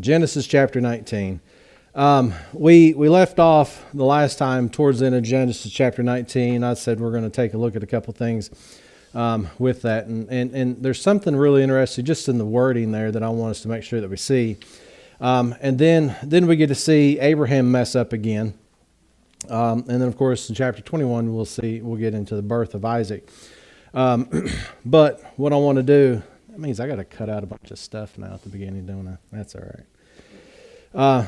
Genesis chapter 19. We left off the last time towards the end of Genesis chapter 19. I said we're going to take a look at a couple things with that. And there's something really interesting just in the wording there that I want us to make sure that we see. And then we get to see Abraham mess up again. And then, of course, in chapter 21, we'll get into the birth of Isaac. But what I want to do, that means I got to cut out a bunch of stuff now at the beginning, don't I? That's all right.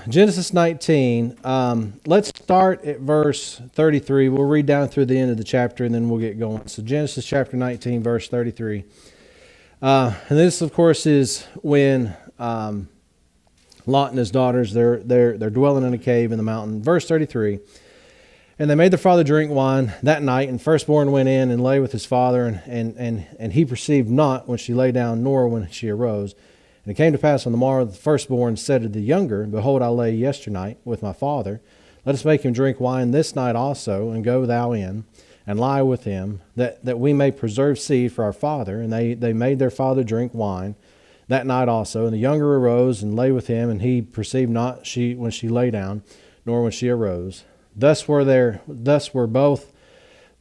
Genesis 19, let's start at verse 33. We'll read down through the end of the chapter and then we'll get going. So Genesis chapter 19, verse 33. And this, of course, is when Lot and his daughters, they're dwelling in a cave in the mountain. Verse 33. And they made their father drink wine that night, and firstborn went in and lay with his father, and he perceived not when she lay down, nor when she arose. And it came to pass on the morrow that the firstborn said to the younger, Behold, I lay yesternight with my father. Let us make him drink wine this night also, and go thou in, and lie with him, that we may preserve seed for our father. And they made their father drink wine that night also. And the younger arose and lay with him, and he perceived not when she lay down, nor when she arose. Thus were both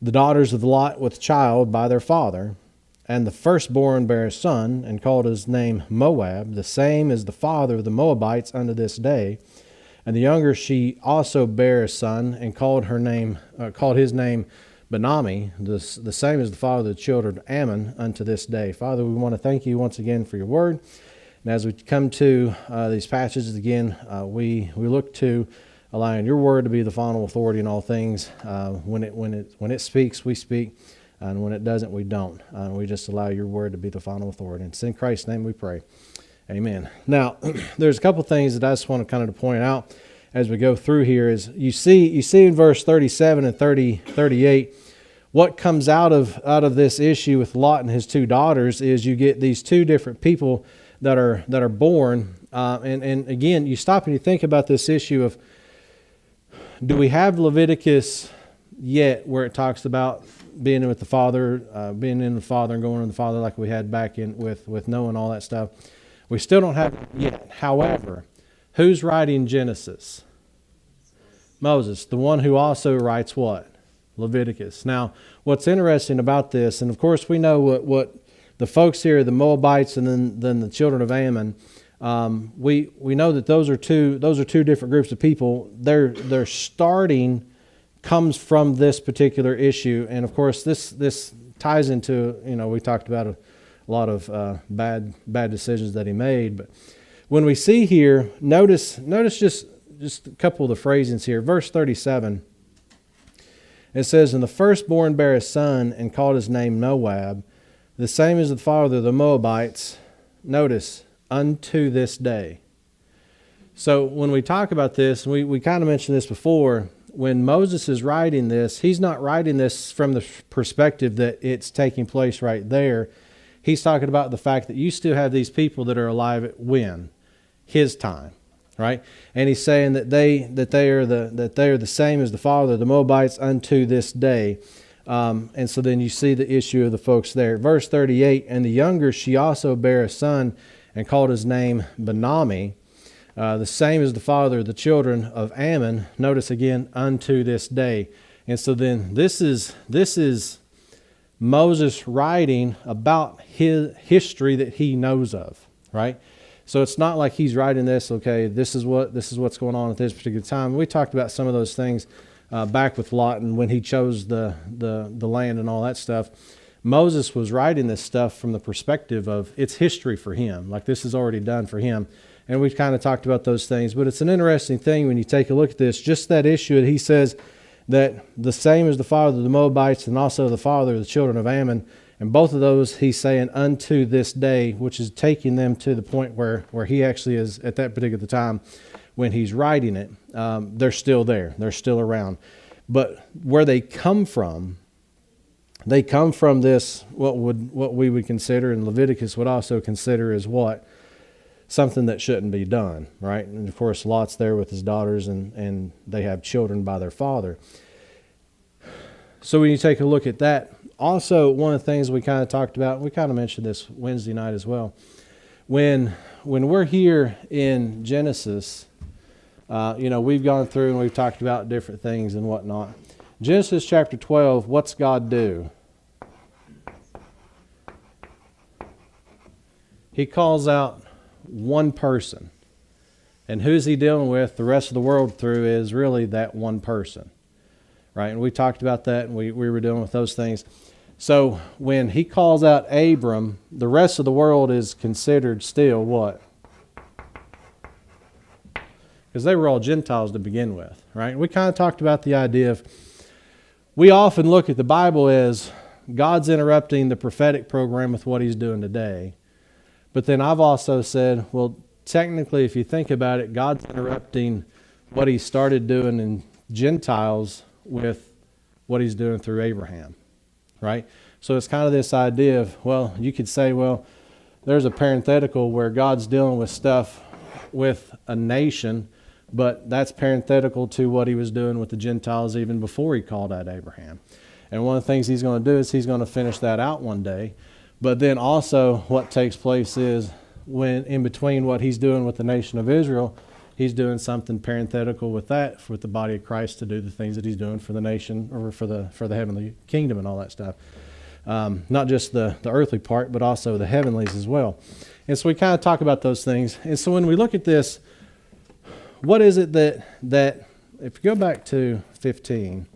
the daughters of Lot with child by their father. And the firstborn bare a son, and called his name Moab. The same is the father of the Moabites unto this day. And the younger she also bare a son, and called his name Benami. The same is the father of the children of Ammon unto this day. Father, we want to thank you once again for your word. And as we come to these passages again, we look to allowing your word to be the final authority in all things. When it speaks, we speak, and when it doesn't, we don't. We just allow your word to be the final authority. And it's in Christ's name we pray. Amen. Now, there's a couple things that I just want to kind of point out as we go through here. Is you see in verse 37 and 38, what comes out of this issue with Lot and his two daughters is you get these two different people that are born. And again, you stop and you think about this issue of, do we have Leviticus yet where it talks about being with the father, being in the father and going in the father like we had back in with Noah and all that stuff? We still don't have it yet. However, who's writing Genesis? Moses, the one who also writes what? Leviticus. Now, what's interesting about this, and of course we know what the folks here, the Moabites and then the children of Ammon, we know that those are two different groups of people. Their starting comes from this particular issue, and of course this ties into, we talked about a lot of bad decisions that he made. But when we see here, notice just a couple of the phrasings here. Verse 37, it says, "And the firstborn bare a son, and called his name Moab. The same is the father of the Moabites." Notice, unto this day. So when we talk about this, we kind of mentioned this before, when Moses is writing this, he's not writing this from the perspective that it's taking place right there. He's talking about the fact that you still have these people that are alive at when? His time, right? And he's saying that they are the same as the father of the Moabites unto this day. And so then you see the issue of the folks there. Verse 38, "And the younger she also bare a son, and called his name Benami. The same as the father of the children of Ammon." Notice again, unto this day. And so then this is Moses writing about his history that he knows of, right? So it's not like he's writing this, okay, this is what's going on at this particular time. We talked about some of those things back with Lot and when he chose the land and all that stuff. Moses was writing this stuff from the perspective of it's history for him, like this is already done for him. And we've kind of talked about those things, but it's an interesting thing when you take a look at this, just that issue that he says that the same as the father of the Moabites and also the father of the children of Ammon, and both of those he's saying unto this day, which is taking them to the point where he actually is at that particular time when he's writing it. They're still there, they're still around. But where they come from this, what we would consider, and Leviticus would also consider as what? Something that shouldn't be done, right? And of course, Lot's there with his daughters, and they have children by their father. So when you take a look at that, also one of the things we kind of talked about, we kind of mentioned this Wednesday night as well, when we're here in Genesis, we've gone through and we've talked about different things and whatnot. Genesis chapter 12, what's God do? He calls out one person. And who's he dealing with the rest of the world through is really that one person. Right? And we talked about that, and we were dealing with those things. So when he calls out Abram, the rest of the world is considered still what? Because they were all Gentiles to begin with, right? We kind of talked about the idea of, we often look at the Bible as God's interrupting the prophetic program with what he's doing today. But then I've also said, well, technically, if you think about it, God's interrupting what he started doing in Gentiles with what he's doing through Abraham, right? So it's kind of this idea of, well, you could say, well, there's a parenthetical where God's dealing with stuff with a nation, but that's parenthetical to what he was doing with the Gentiles even before he called out Abraham. And one of the things he's going to do is he's going to finish that out one day. But then also what takes place is when in between what he's doing with the nation of Israel, he's doing something parenthetical with that, with the body of Christ to do the things that he's doing for the nation or for the heavenly kingdom and all that stuff. Not just the earthly part, but also the heavenlies as well. And so we kind of talk about those things. And so when we look at this, what is it that if you go back to 15,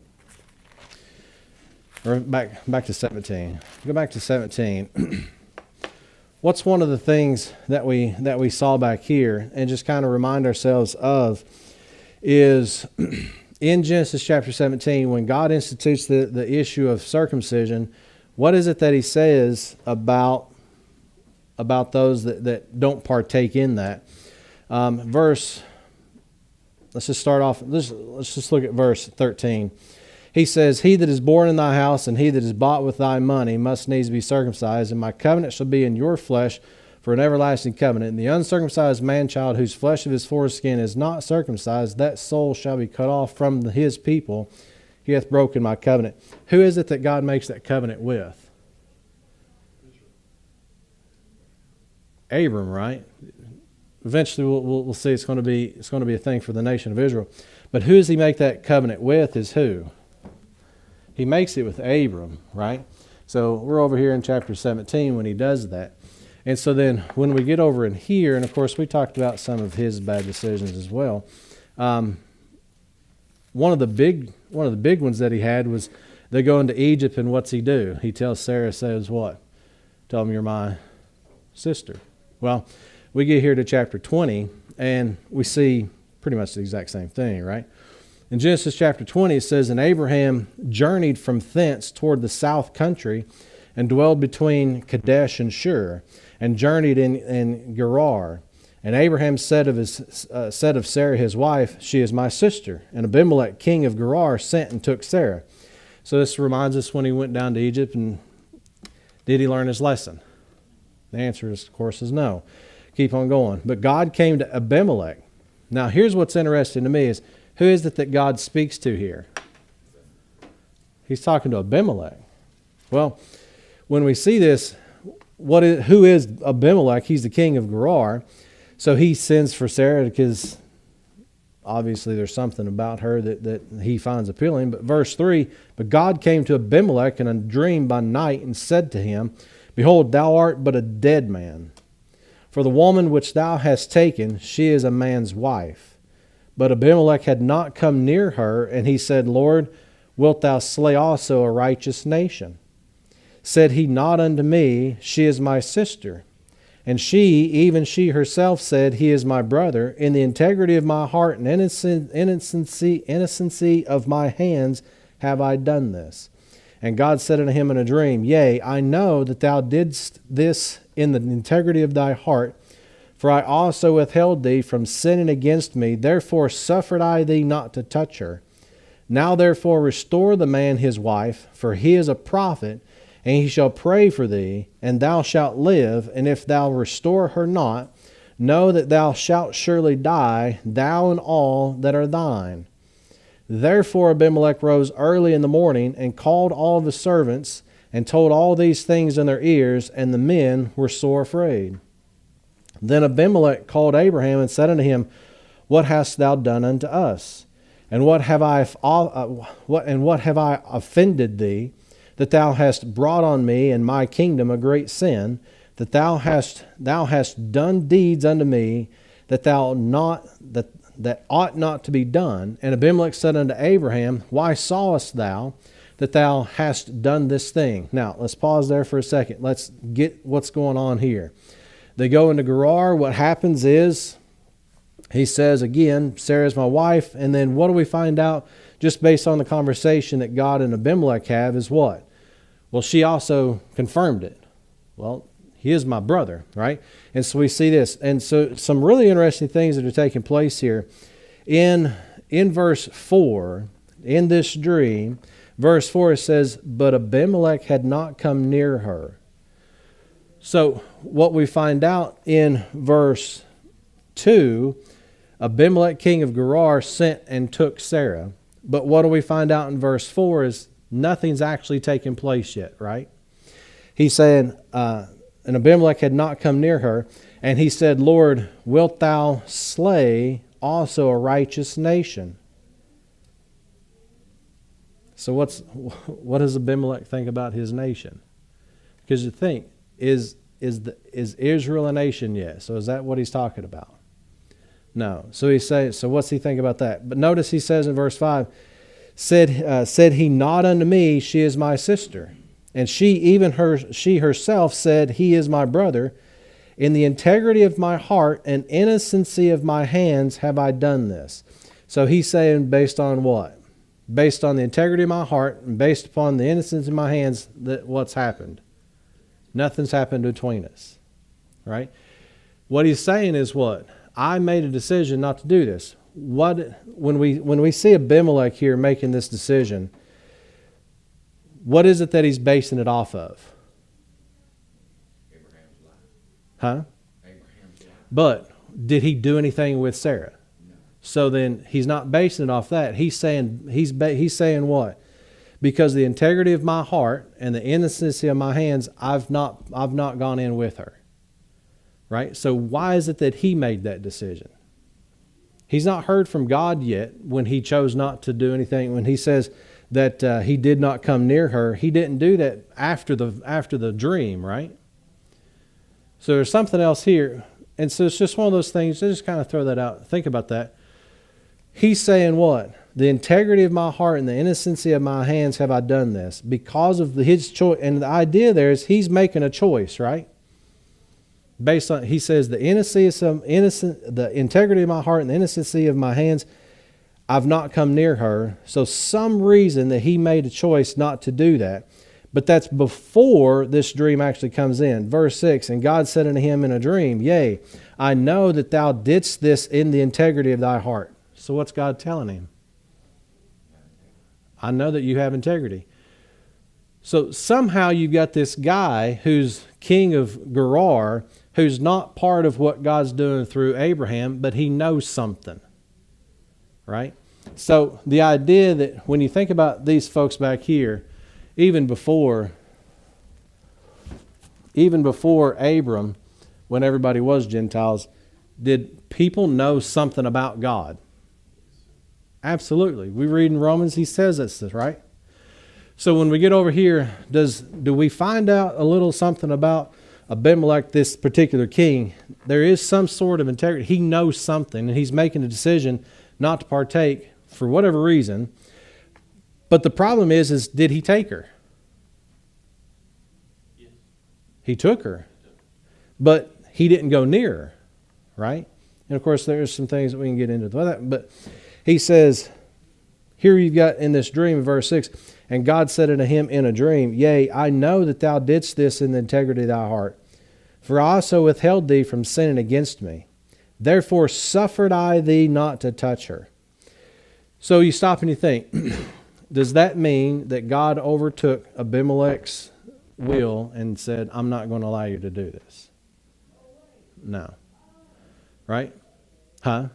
or back to 17, go back to 17, what's one of the things that we saw back here and just kind of remind ourselves of is in Genesis chapter 17, when God institutes the issue of circumcision, what is it that he says about those that don't partake in that? Let's just start off, let's just look at verse 13. He says, he that is born in thy house and he that is bought with thy money must needs be circumcised, and my covenant shall be in your flesh for an everlasting covenant. And the uncircumcised man-child whose flesh of his foreskin is not circumcised, that soul shall be cut off from his people. He hath broken my covenant. Who is it that God makes that covenant with? Abram, right? Eventually we'll see it's going to be a thing for the nation of Israel. But who does he make that covenant with is who? He makes it with Abram, right? So we're over here in chapter 17 when he does that. And so then when we get over in here, and of course we talked about some of his bad decisions as well. One of the big ones that he had was they go into Egypt, and what's he do? He tells Sarah, says what? Tell him you're my sister. Well, we get here to chapter 20, and we see pretty much the exact same thing, right? In Genesis chapter 20, it says, and Abraham journeyed from thence toward the south country, and dwelled between Kadesh and Shur, and journeyed in Gerar. And Abraham said of Sarah his wife, she is my sister. And Abimelech king of Gerar sent and took Sarah. So this reminds us when he went down to Egypt, and did he learn his lesson? The answer is, of course, is no. Keep on going. But God came to Abimelech. Now here's what's interesting to me is, who is it that God speaks to here? He's talking to Abimelech. Well, when we see this, who is Abimelech? He's the king of Gerar. So he sends for Sarah because obviously there's something about her that he finds appealing. But verse 3, but God came to Abimelech in a dream by night and said to him, behold, thou art but a dead man. For the woman which thou hast taken, she is a man's wife. But Abimelech had not come near her, and he said, Lord, wilt thou slay also a righteous nation? Said he not unto me, she is my sister. And she, even she herself, said, he is my brother. In the integrity of my heart and innocency of my hands have I done this. And God said unto him in a dream, yea, I know that thou didst this in the integrity of thy heart, for I also withheld thee from sinning against me, therefore suffered I thee not to touch her. Now therefore restore the man his wife, for he is a prophet, and he shall pray for thee, and thou shalt live, and if thou restore her not, know that thou shalt surely die, thou and all that are thine. Therefore Abimelech rose early in the morning, and called all the servants, and told all these things in their ears, and the men were sore afraid. Then Abimelech called Abraham and said unto him, What hast thou done unto us? And what have I offended thee, that thou hast brought on me and my kingdom a great sin, that thou hast done deeds unto me that ought not to be done? And Abimelech said unto Abraham, Why sawest thou that thou hast done this thing? Now, let's pause there for a second. Let's get what's going on here. They go into Gerar. What happens is, he says again, Sarah's my wife. And then what do we find out just based on the conversation that God and Abimelech have is what? Well, she also confirmed it. Well, he is my brother, right? And so we see this. And so some really interesting things that are taking place here. In verse 4, in this dream, verse 4, it says, But Abimelech had not come near her. So what we find out in verse 2, Abimelech, king of Gerar, sent and took Sarah. But what do we find out in verse 4 is nothing's actually taken place yet, right? He's saying, and Abimelech had not come near her, and he said, Lord, wilt thou slay also a righteous nation? So what does Abimelech think about his nation? Because you think, is Israel a nation yet? So is that what he's talking about? No. So what's he think about that? But notice he says in verse 5, said he not unto me, she is my sister. And she herself said, he is my brother. In the integrity of my heart and innocency of my hands have I done this. So he's saying based on what? Based on the integrity of my heart and based upon the innocence of my hands, that what's happened? Nothing's happened between us. Right? What he's saying is what? I made a decision not to do this. When we see Abimelech here making this decision, what is it that he's basing it off of? Abraham's life. Huh? Abraham's life. But did he do anything with Sarah? No. So then he's not basing it off that. He's saying what? Because the integrity of my heart and the innocency of my hands, I've not gone in with her. Right? So why is it that he made that decision? He's not heard from God yet when he chose not to do anything. When he says that he did not come near her, he didn't do that after the dream, right? So there's something else here. And so it's just one of those things, just kind of throw that out. Think about that. He's saying what? The integrity of my heart and the innocency of my hands have I done this. Because of his choice. And the idea there is he's making a choice, right? Based on, he says, the integrity of my heart and the innocency of my hands, I've not come near her. So some reason that he made a choice not to do that. But that's before this dream actually comes in. Verse 6, and God said unto him in a dream, Yea, I know that thou didst this in the integrity of thy heart. So what's God telling him? I know that you have integrity. So somehow you've got this guy who's king of Gerar, who's not part of what God's doing through Abraham, but he knows something, right? So the idea that when you think about these folks back here, even before Abram, when everybody was Gentiles, did people know something about God? Absolutely. We read in Romans, he says this, right? So when we get over here, do we find out a little something about Abimelech, this particular king? There is some sort of integrity. He knows something, and he's making a decision not to partake for whatever reason. But the problem is did he take her? Yes. He took her. But he didn't go near her, right? And of course, there's some things that we can get into that. But he says, here you've got in this dream in verse 6, and God said unto him in a dream, Yea, I know that thou didst this in the integrity of thy heart. For I also withheld thee from sinning against me. Therefore suffered I thee not to touch her. So you stop and you think, does that mean that God overtook Abimelech's will and said, I'm not going to allow you to do this? No. Right? Huh?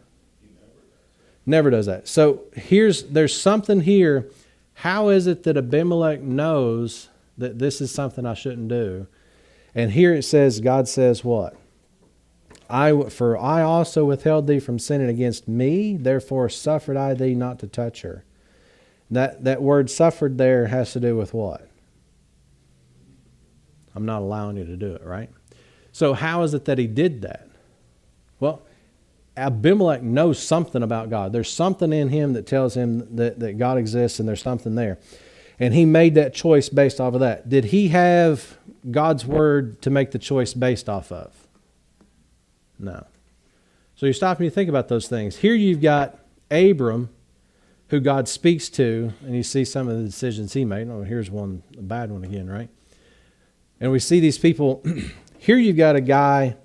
Never does that. So there's something here. How is it that Abimelech knows that this is something I shouldn't do? And here it says, God says what? For I also withheld thee from sinning against me, therefore suffered I thee not to touch her. That word suffered there has to do with what? I'm not allowing you to do it, right? So how is it that he did that? Well, Abimelech knows something about God. There's something in him that tells him that God exists and there's something there. And he made that choice based off of that. Did he have God's word to make the choice based off of? No. So you stop and you think about those things. Here you've got Abram, who God speaks to, and you see some of the decisions he made. Oh, here's one, a bad one again, right? And we see these people. Here you've got a guy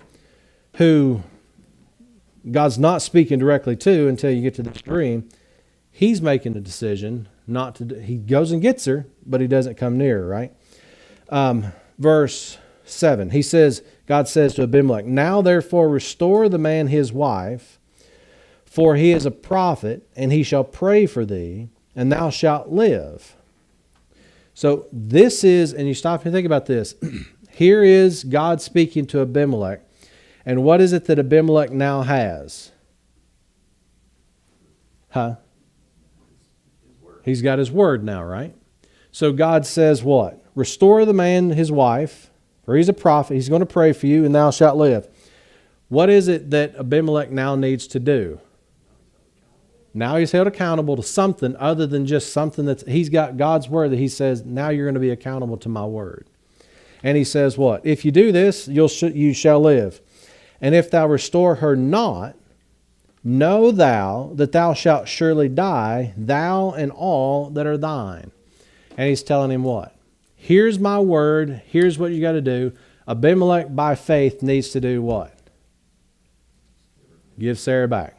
who God's not speaking directly to until you get to this dream. He's making a decision not to. He goes and gets her, but he doesn't come near her, right? Verse 7, he says, God says to Abimelech, now therefore restore the man his wife, for he is a prophet, and he shall pray for thee, and thou shalt live. So this is, and you stop and think about this. Here is God speaking to Abimelech. And what is it that Abimelech now has? He's got his word now, right? So God says what? Restore the man his wife, for he's a prophet. He's going to pray for you, and thou shalt live. What is it that Abimelech now needs to do? Now he's held accountable to something other than just something he's got God's word that he says, now you're going to be accountable to my word. And he says what? If you do this, you shall live. And if thou restore her not, know thou that thou shalt surely die, thou and all that are thine. And he's telling him what? Here's my word. Here's what you got to do. Abimelech, by faith, needs to do what? Give Sarah back.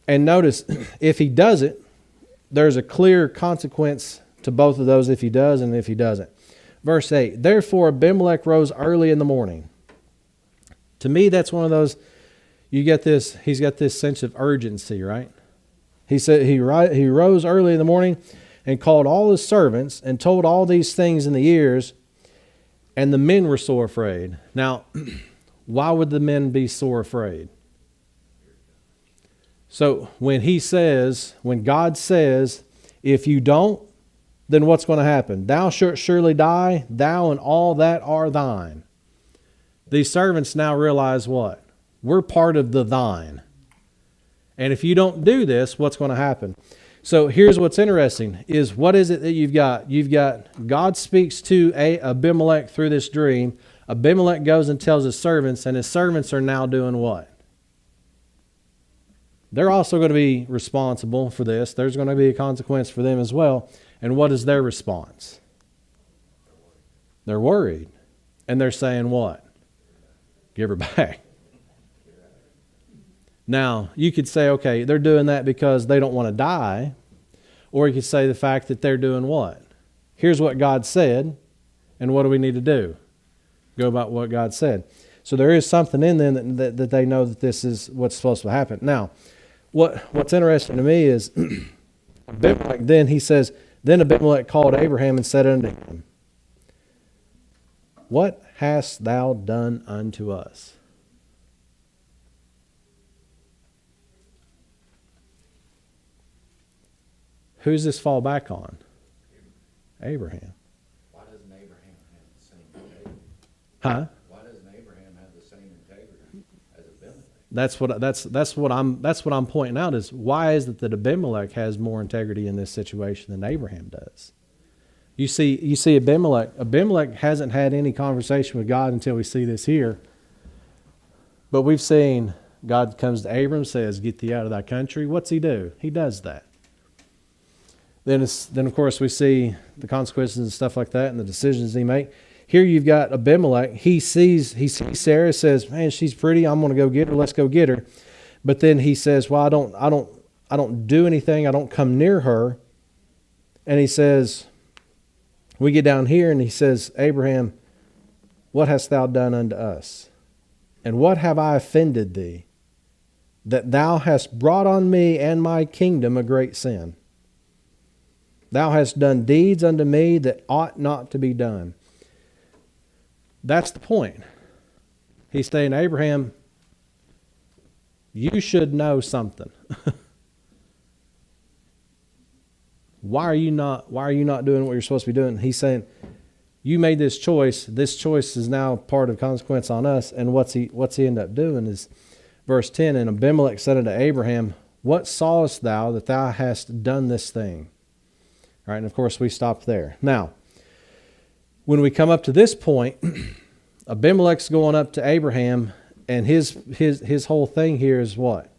And notice, if he does it, there's a clear consequence to both of those if he does and if he doesn't. Verse 8, therefore Abimelech rose early in the morning. To me, that's one of those, you get this, he's got this sense of urgency, right? He said he rose early in the morning and called all his servants and told all these things in the ears, and the men were sore afraid. Now, why would the men be sore afraid? So when God says, if you don't, then what's going to happen? Thou shalt surely die, thou and all that are thine. These servants now realize what? We're part of the thine. And if you don't do this, what's going to happen? So here's what's interesting, is what is it that you've got? You've got God speaks to Abimelech through this dream. Abimelech goes and tells his servants, and his servants are now doing what? They're also going to be responsible for this. There's going to be a consequence for them as well. And what is their response? They're worried. And they're saying what? Give her back. Now, you could say, okay, they're doing that because they don't want to die. Or you could say the fact that they're doing what? Here's what God said, and what do we need to do? Go about what God said. So there is something in them that they know that this is what's supposed to happen. Now, what's interesting to me is, Abimelech, then he says, then Abimelech called Abraham and said unto him, what hast thou done unto us? Who's this fall back on? Abraham. Why doesn't Abraham have the same integrity? Huh? Why doesn't Abraham have the same integrity as Abimelech? That's what I'm pointing out is why is it that Abimelech has more integrity in this situation than Abraham does? You see Abimelech hasn't had any conversation with God until we see this here. But we've seen God comes to Abram, says, get thee out of thy country. What's he do? He does that. Then of course we see the consequences and stuff like that and the decisions he make. Here you've got Abimelech. He sees Sarah, says, man, she's pretty. I'm going to go get her. Let's go get her. But then he says, well, I don't do anything. I don't come near her. And he says, we get down here and he says, Abraham, what hast thou done unto us? And what have I offended thee, that thou hast brought on me and my kingdom a great sin? Thou hast done deeds unto me that ought not to be done. That's the point. He's saying, Abraham, you should know something. Why are you not doing what you're supposed to be doing? He's saying, you made this choice. This choice is now part of consequence on us. And what's he end up doing is verse 10, and Abimelech said unto Abraham, what sawest thou that thou hast done this thing? Right, and of course we stopped there. Now, when we come up to this point, Abimelech's going up to Abraham, and his whole thing here is what?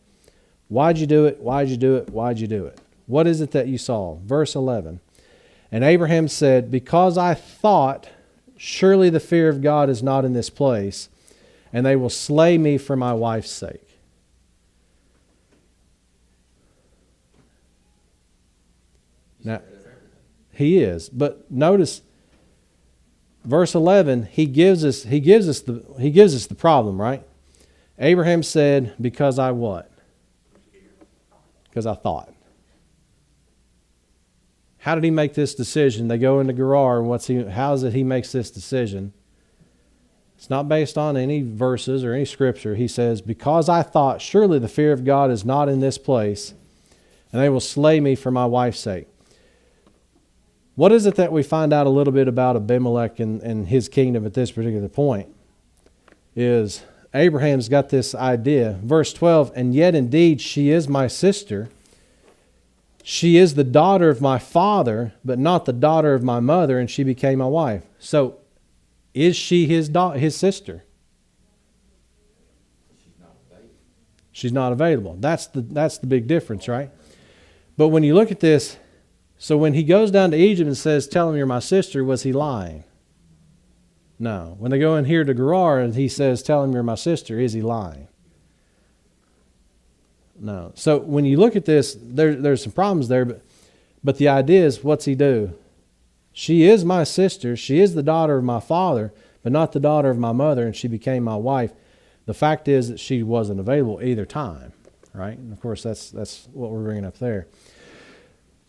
Why'd you do it? Why'd you do it? Why'd you do it? What is it that you saw? Verse 11. And Abraham said, because I thought, surely the fear of God is not in this place, and they will slay me for my wife's sake. Now, he is. But notice, verse 11, he gives us the problem, right? Abraham said, because I what? Because I thought. How did he make this decision? They go into Gerar, and how is it he makes this decision? It's not based on any verses or any scripture. He says, because I thought, surely the fear of God is not in this place, and they will slay me for my wife's sake. What is it that we find out a little bit about Abimelech and his kingdom at this particular point? Is Abraham's got this idea. Verse 12, and yet indeed she is my sister. She is the daughter of my father, but not the daughter of my mother, and she became my wife. So, is she his sister? She's not available. That's the big difference, right? But when you look at this, so when he goes down to Egypt and says, tell him you're my sister, was he lying? No. When they go in here to Gerar and he says, tell him you're my sister, is he lying? No. So when you look at this, there's some problems there, but the idea is, what's he do? She is my sister. She is the daughter of my father, but not the daughter of my mother, and she became my wife. The fact is that she wasn't available either time, right? And of course, that's what we're bringing up there.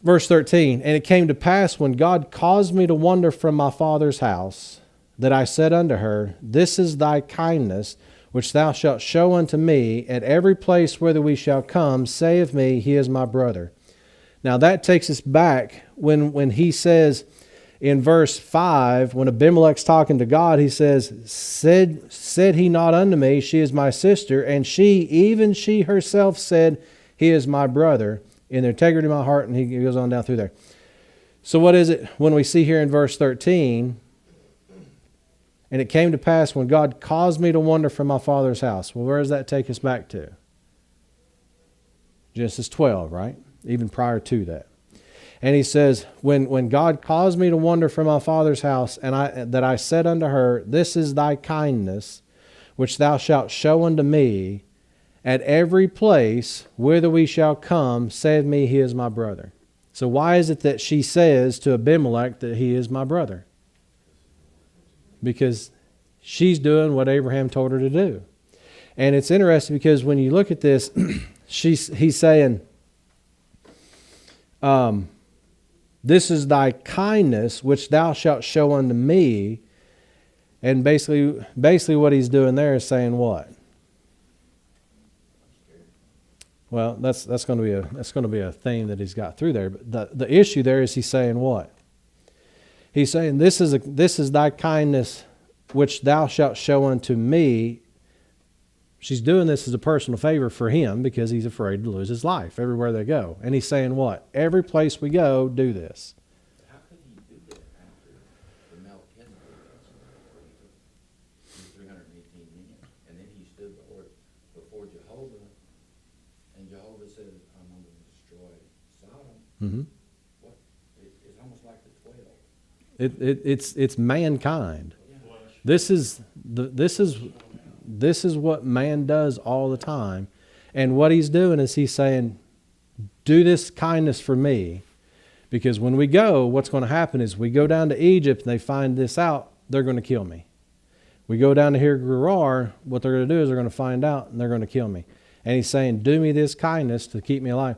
Verse 13, and it came to pass when God caused me to wander from my father's house, that I said unto her, this is thy kindness, which thou shalt show unto me at every place whither we shall come, say of me, he is my brother. Now that takes us back when he says in verse 5, when Abimelech's talking to God, he says, said he not unto me, she is my sister, and even she herself said, he is my brother, in the integrity of my heart, and he goes on down through there. So what is it when we see here in verse 13, and it came to pass when God caused me to wander from my father's house. Well, where does that take us back to? Genesis 12, right? Even prior to that. And he says, when God caused me to wander from my father's house, and I said unto her, this is thy kindness, which thou shalt show unto me, at every place whither we shall come, say of me, he is my brother. So why is it that she says to Abimelech that he is my brother? Because she's doing what Abraham told her to do. And it's interesting because when you look at this, he's saying, this is thy kindness, which thou shalt show unto me. And basically what he's doing there is saying what? Well, that's going to be a theme that he's got through there. But the issue there is he's saying what? He's saying, this is thy kindness which thou shalt show unto me. She's doing this as a personal favor for him because he's afraid to lose his life everywhere they go. And he's saying what? Every place we go, do this. How could he do that after the Melchizedek was 318 men, and then he stood before Jehovah, and Jehovah said, I'm going to destroy Sodom. Mm-hmm. It's almost like the 12. It's mankind. This is what man does all the time. And what he's doing is he's saying, do this kindness for me. Because when we go, what's going to happen is we go down to Egypt and they find this out, they're going to kill me. We go down to here Gerar, what they're going to do is they're going to find out and they're going to kill me. And he's saying, do me this kindness to keep me alive.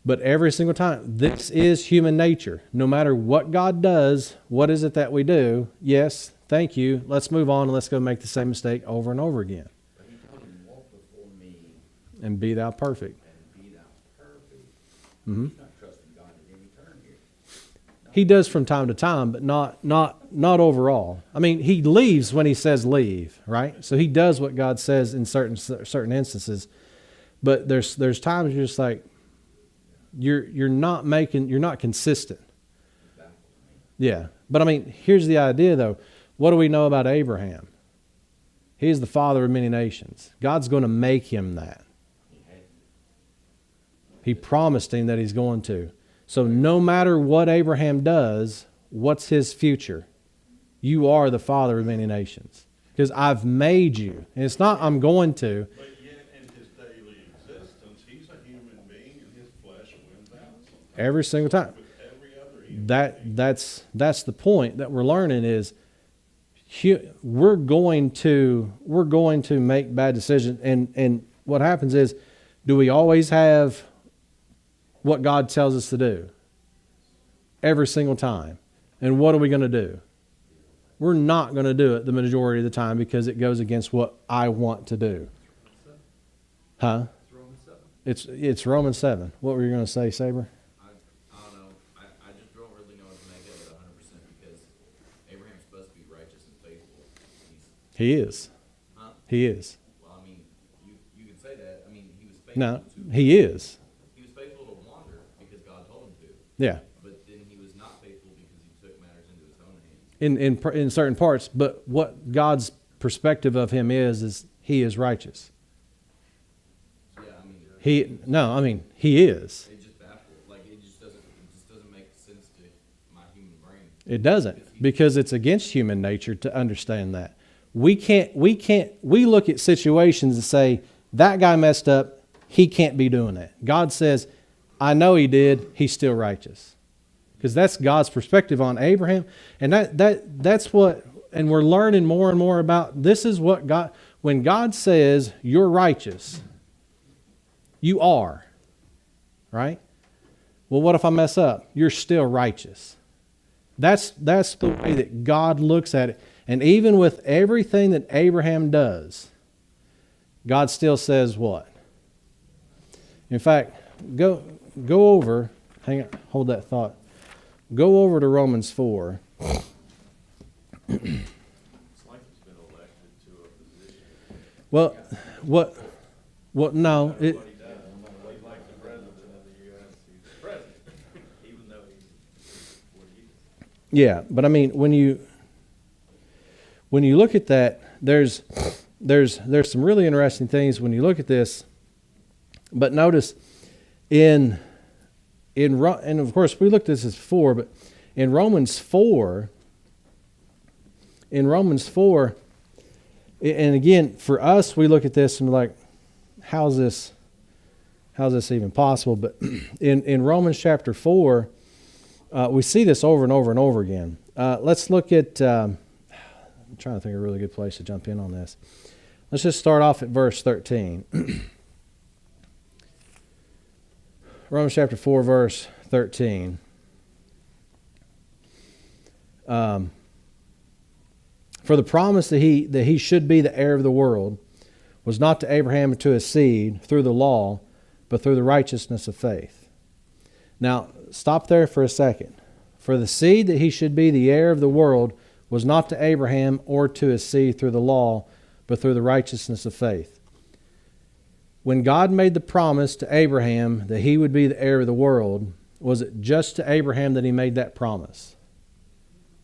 But every single time, this is human nature. No matter what God does, what is it that we do? Yes, Thank you. Let's move on and let's go make the same mistake over and over again. But he told him, walk before me And be thou perfect. and be thou perfect. Mm-hmm. He's not trusting God at any turn here. He does from time to time, but not overall. I mean, he leaves when he says leave, right? So he does what God says in certain instances. But there's times you're just like you're not consistent. It baffles me. Yeah. But I mean, here's the idea though. What do we know about Abraham? He's the father of many nations. God's going to make him that. He had to. He promised him that he's going to. So no matter what Abraham does, what's his future? You are the father of many nations. Because I've made you. And it's not I'm going to. But yet in his daily existence, he's a human being and his flesh wins out sometimes. Every single time. With every other human being. That's the point that we're learning is we're going to make bad decisions. And what happens is, do we always have what God tells us to do? Every single time. And what are we going to do? We're not going to do it the majority of the time because it goes against what I want to do. Huh? It's Romans 7. What were you going to say, Saber? I don't know. I just don't really know what to make of it 100% because Abraham's supposed to be righteous and faithful. He is. Huh? He is. Well, I mean, you could say that. I mean, he was faithful No, to. he is. He was faithful to wander because God told him to. Yeah. But then he was not faithful because he took matters into his own hands. In certain parts, but what God's perspective of him is he is righteous. Yeah, I mean, He is. it just baffles. Like it just doesn't make sense to my human brain. It doesn't, because it's against human nature to understand that. We look at situations and say, that guy messed up, he can't be doing that. God says, I know he did, he's still righteous. Because that's God's perspective on Abraham. And that's what, and we're learning more and more about, this is what God, when God says you're righteous, you are, right? Well, what if I mess up? You're still righteous. That's the way that God looks at it. And even with everything that Abraham does, God still says what? In fact, go over, hang on, hold that thought. Go over to Romans 4. It's like it's been elected to a position. Well, no, it, What he does, he's like the president of the U.S. He's the president, even though he's what he is. yeah, but I mean, when you look at that, there's some really interesting things when you look at this. But notice and of course we looked at this as 4, but in Romans 4, and again for us we look at this and we're like, how's this even possible? But in Romans chapter 4, we see this over and over and over again. Let's look at. I'm trying to think of a really good place to jump in on this. Let's just start off at verse 13. Romans chapter 4, verse 13. For the promise that he should be the heir of the world was not to Abraham and to his seed through the law, but through the righteousness of faith. Now, stop there for a second. For the seed that he should be the heir of the world was not to Abraham or to his seed through the law, but through the righteousness of faith. When God made the promise to Abraham that he would be the heir of the world, was it just to Abraham that he made that promise?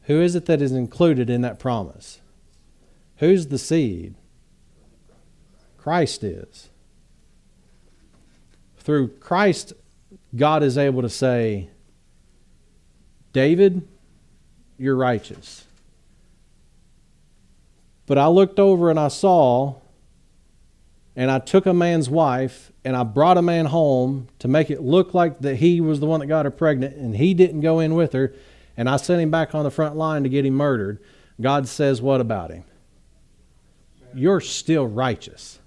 Who is it that is included in that promise? Who's the seed? Christ is. Through Christ, God is able to say, David, you're righteous. But I looked over and I saw, and I took a man's wife, and I brought a man home to make it look like that he was the one that got her pregnant, and he didn't go in with her, and I sent him back on the front line to get him murdered. God says what about him? You're still righteous.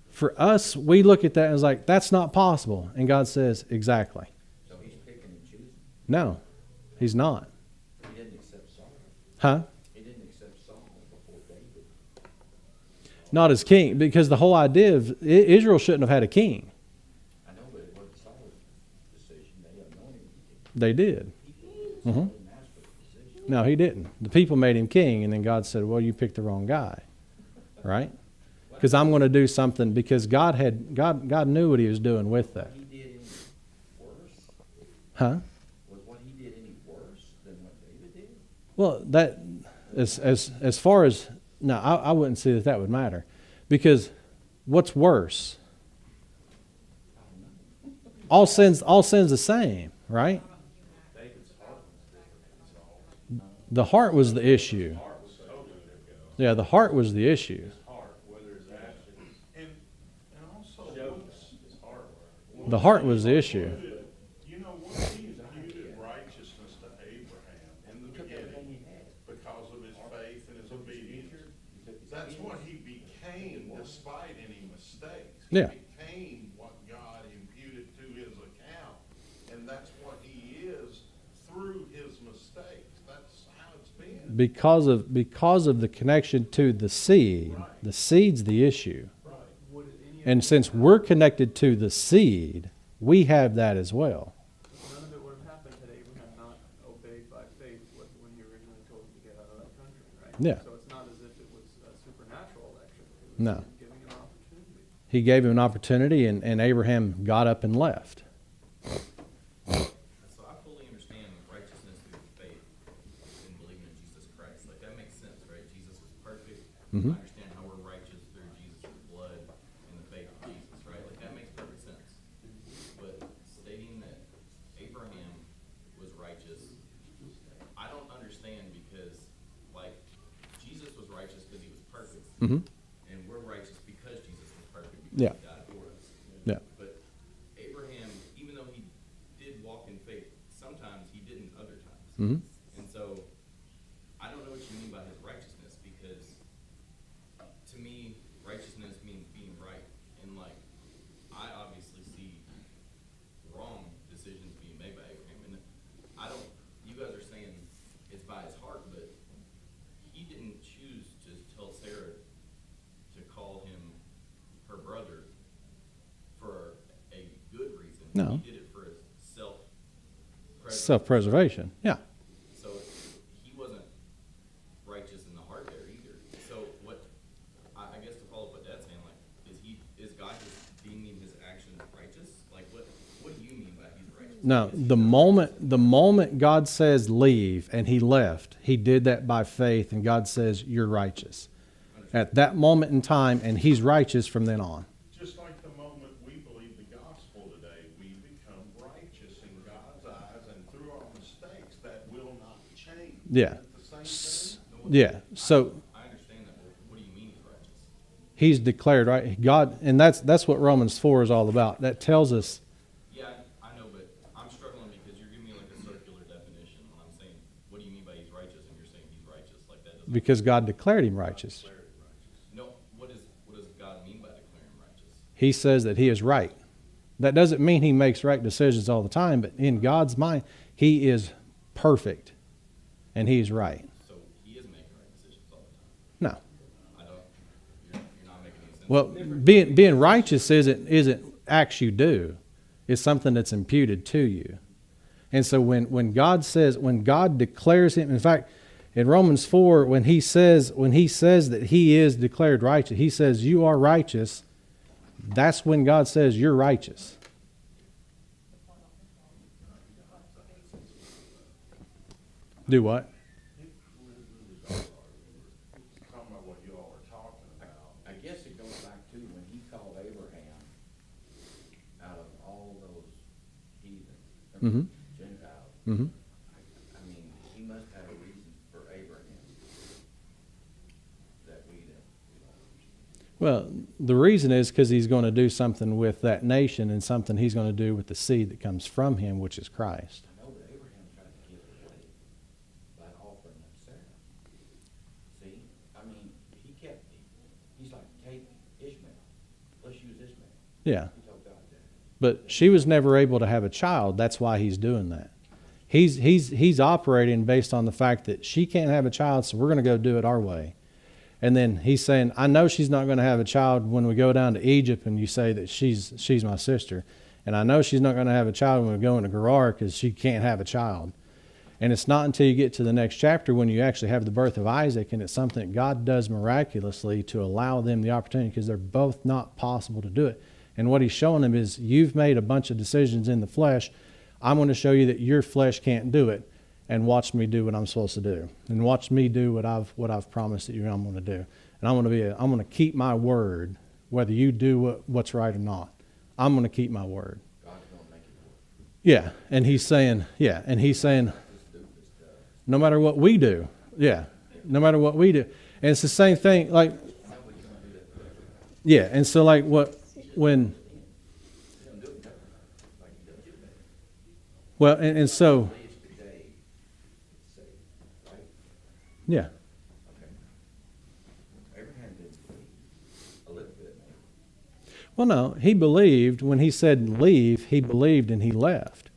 For us, we look at that and it's like, that's not possible. And God says, exactly. So he's picking and choosing. No, he's not. He didn't accept Sodom. Huh? He didn't accept Saul before David. Not as king, because the whole idea of Israel shouldn't have had a king. I know, but it wasn't Saul's decision. They anointed him king. They did. Saul Mhm. didn't ask for the position. No, he didn't. The people made him king, and then God said, well, you picked the wrong guy. Right? Because I'm going to do something, because God knew what he was doing with that. What he did any worse? Huh? Was what he did any worse than what David did? Well, that as far as no, I wouldn't say that would matter, because what's worse? All sins the same, right? David's heart was different than Saul's. The heart was the issue. Heart was totally different. Yeah, the heart was the issue. His heart, whether his actions And also, showed his heart were. The heart was the issue. you know, once he imputed righteousness to Abraham in the Took everything beginning he had. because of his faith and his obedience, He took his that's kids. what he became despite any mistakes. Yeah. He became what God imputed to his account, and that's what he is through his mistakes. That's how it's been. Because of the connection to the seed. The seed's the issue. Right. And since we're connected to the seed, we have that as well. None of it would have happened had Abraham not obeyed by faith when he originally told him to get out of that country, right? Yeah. So it's not as if it was a supernatural election. It was No. him giving him an opportunity. He gave him an opportunity, and Abraham got up and left. So I fully understand righteousness through faith in believing in Jesus Christ. Like, that makes sense, right? Jesus is perfect. Mhm. I understand how we're righteous through Jesus' blood and the faith of Jesus, right? Like, that makes perfect sense. But stating that Abraham was righteous, I don't understand, because, like, Jesus was righteous because he was perfect. Mhm. And we're righteous because Jesus was perfect, Yeah. because he died for us. Yeah. But Abraham, even though he did walk in faith, sometimes he didn't other times. Mhm. And so, I don't know what you mean by his righteousness, because to me, righteousness means being right. And like, I obviously see wrong decisions being made by Abraham. And I don't, you guys are saying it's by his heart, but he didn't choose to tell Sarah to call him her brother for a good reason. No. He did it for his self-preservation. Self-preservation. Yeah. So he wasn't righteous in the heart there either. So what, I guess to follow up what Dad's saying, like, is God just deeming his actions righteous? Like, what do you mean by he's righteous? No, Is he the moment God says leave and he left, he did that by faith, and God says you're righteous. At that moment in time, and he's righteous from then on. Just like the moment we believe the gospel today, we become righteous in God's eyes, and through our mistakes, that will not change. Yeah. Isn't it the same thing? Yeah. So I understand that, but what do you mean he's righteous? he's declared right. God, and that's what Romans 4 is all about. That tells us. Yeah, I know, but I'm struggling because you're giving me like a circular definition when I'm saying, what do you mean by he's righteous, and you're saying he's righteous? Like, that doesn't. Because God declared him righteous. No, what does God mean by declaring him righteous? He says that he is right. That doesn't mean he makes right decisions all the time, but in God's mind, he is perfect and he's right. So he is making right decisions all the time. No. I don't, you're not making any sense. Well, being righteous isn't acts you do. It's something that's imputed to you. And so when God declares him, in fact, in Romans 4, when he says that he is declared righteous, he says you are righteous. That's when God says you're righteous. Do what? Talking about what you all are talking about. I guess it goes back to when he called Abraham out of all those heathen, Mhm. Gentiles. Mm-hmm. I mean, he must have a reason for Abraham that we don't understand. Well, the reason is because he's going to do something with that nation and something he's going to do with the seed that comes from him, which is Christ. I know, but Abraham tried to kill his wife by offering up Sarah. See, I mean, he's like, take Ishmael, let's use Ishmael. Yeah. He told God that. But she was never able to have a child. That's why he's doing that. He's operating based on the fact that she can't have a child, so we're going to go do it our way. And then he's saying, I know she's not going to have a child when we go down to Egypt and you say that she's my sister. And I know she's not going to have a child when we go into Gerar because she can't have a child. And it's not until you get to the next chapter when you actually have the birth of Isaac, and it's something that God does miraculously to allow them the opportunity, because they're both not possible to do it. And what he's showing them is, you've made a bunch of decisions in the flesh. I'm going to show you that your flesh can't do it, and watch me do what I'm supposed to do, and watch me do what I've promised that I'm going to do. And I'm going to keep my word, whether you do what's right or not. I'm going to keep my word. God's gonna make it work. Yeah, and he's saying, no matter what we do, no matter what we do. And it's the same thing, like, yeah, and so like when, well, and so, yeah, Abraham didn't believe. A little bit, maybe. well, no, he believed when he said leave, he believed and he left.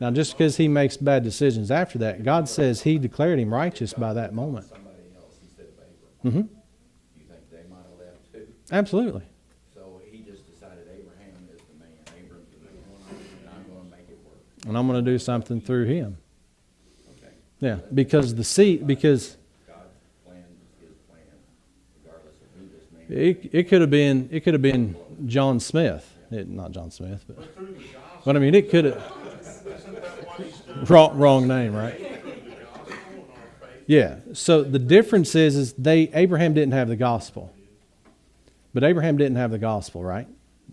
Now, just because he makes bad decisions after that, God says he declared him righteous by that moment. Somebody else instead of Abraham. Mm-hmm. You think they might have left too? Absolutely. So he just decided Abraham is the man, Abram's the man, and I'm gonna make it work. And I'm going to do something through him. Okay. Yeah, because because God's plan is his plan, regardless of who this man is. it could have been John Smith. Not John Smith, but But through the gospel, I mean, it could have. isn't that what he's doing? Wrong name, right? Through the gospel and our faith. Yeah. So the difference is Abraham didn't have the gospel, but Abraham didn't have the gospel, right?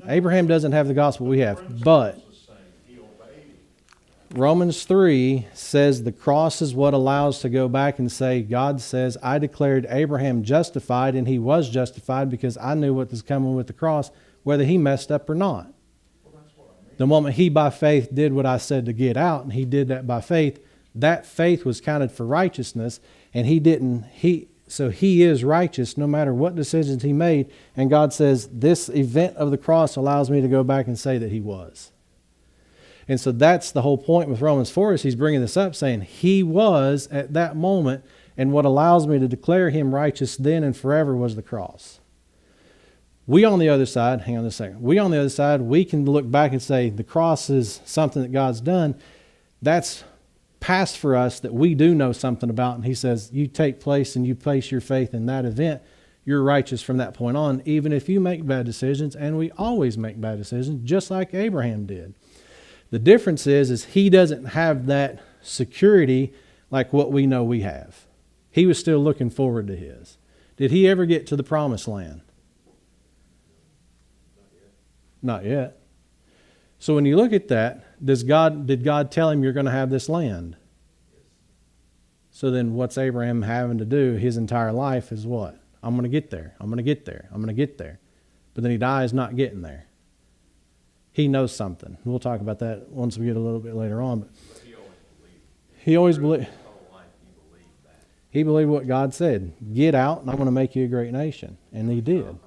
Abraham doesn't have the gospel we have, but The same. He obeyed. Romans 3 says the cross is what allows to go back and say, God says, I declared Abraham justified, and he was justified because I knew what was coming with the cross, whether he messed up or not. The moment he by faith did what I said to get out, and he did that by faith, that faith was counted for righteousness, and so he is righteous no matter what decisions he made. And God says, this event of the cross allows me to go back and say that he was. And so that's the whole point with Romans 4, is he's bringing this up, saying he was at that moment, and what allows me to declare him righteous then and forever was the cross. We on the other side, hang on a second, we on the other side, we can look back and say the cross is something that God's done. That's past for us that we do know something about. And he says, you take place and you place your faith in that event, you're righteous from that point on, even if you make bad decisions. And we always make bad decisions, just like Abraham did. The difference is he doesn't have that security like what we know we have. He was still looking forward to his. Did he ever get to the promised land? Not yet. So when you look at that, did God tell him you're going to have this land? So then what's Abraham having to do his entire life is what? I'm going to get there. I'm going to get there. I'm going to get there. But then he dies not getting there. He knows something. We'll talk about that once we get a little bit later on. But he always believed. He believed what God said. Get out and I'm going to make you a great nation. And he did.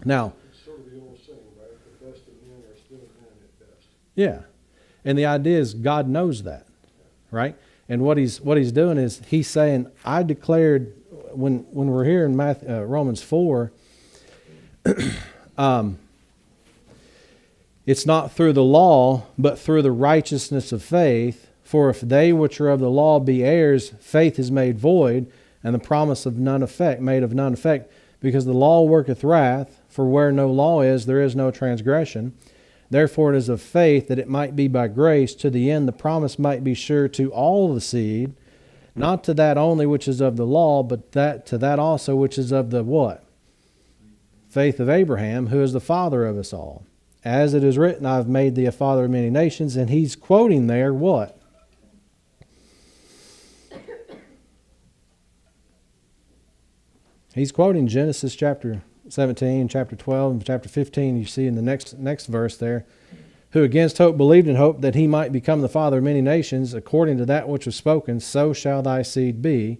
Now, It's sort of the old saying, right? The best of men are still men at best. yeah. And the idea is God knows that, right? And what he's doing is he's saying, I declared, when we're here in Romans 4, it's not through the law, but through the righteousness of faith. For if they which are of the law be heirs, faith is made void, and the promise of none effect, made of none effect. Because the law worketh wrath, for where no law is, there is no transgression. Therefore it is of faith, that it might be by grace, to the end the promise might be sure to all the seed, not to that only which is of the law, but to that also which is of the what? Faith of Abraham, who is the father of us all. As it is written, I have made thee a father of many nations. And he's quoting there what? He's quoting Genesis chapter 17, chapter 12, and chapter 15. You see in the next verse there, who against hope believed in hope that he might become the father of many nations, according to that which was spoken, so shall thy seed be.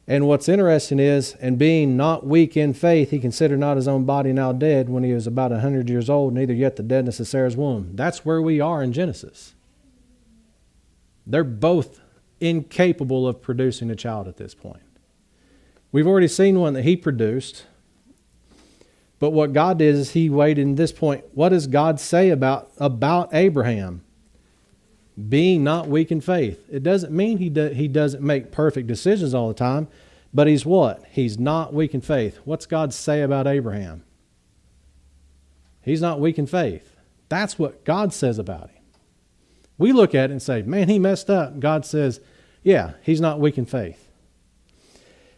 And what's interesting is, and being not weak in faith, he considered not his own body now dead when he was about 100 years old, neither yet the deadness of Sarah's womb. That's where we are in Genesis. They're both incapable of producing a child at this point. We've already seen one that he produced. But what God did is he waited in this point. What does God say about Abraham? Being not weak in faith. It doesn't mean he doesn't make perfect decisions all the time. But he's what? He's not weak in faith. What's God say about Abraham? He's not weak in faith. That's what God says about him. We look at it and say, man, he messed up. God says, yeah, he's not weak in faith.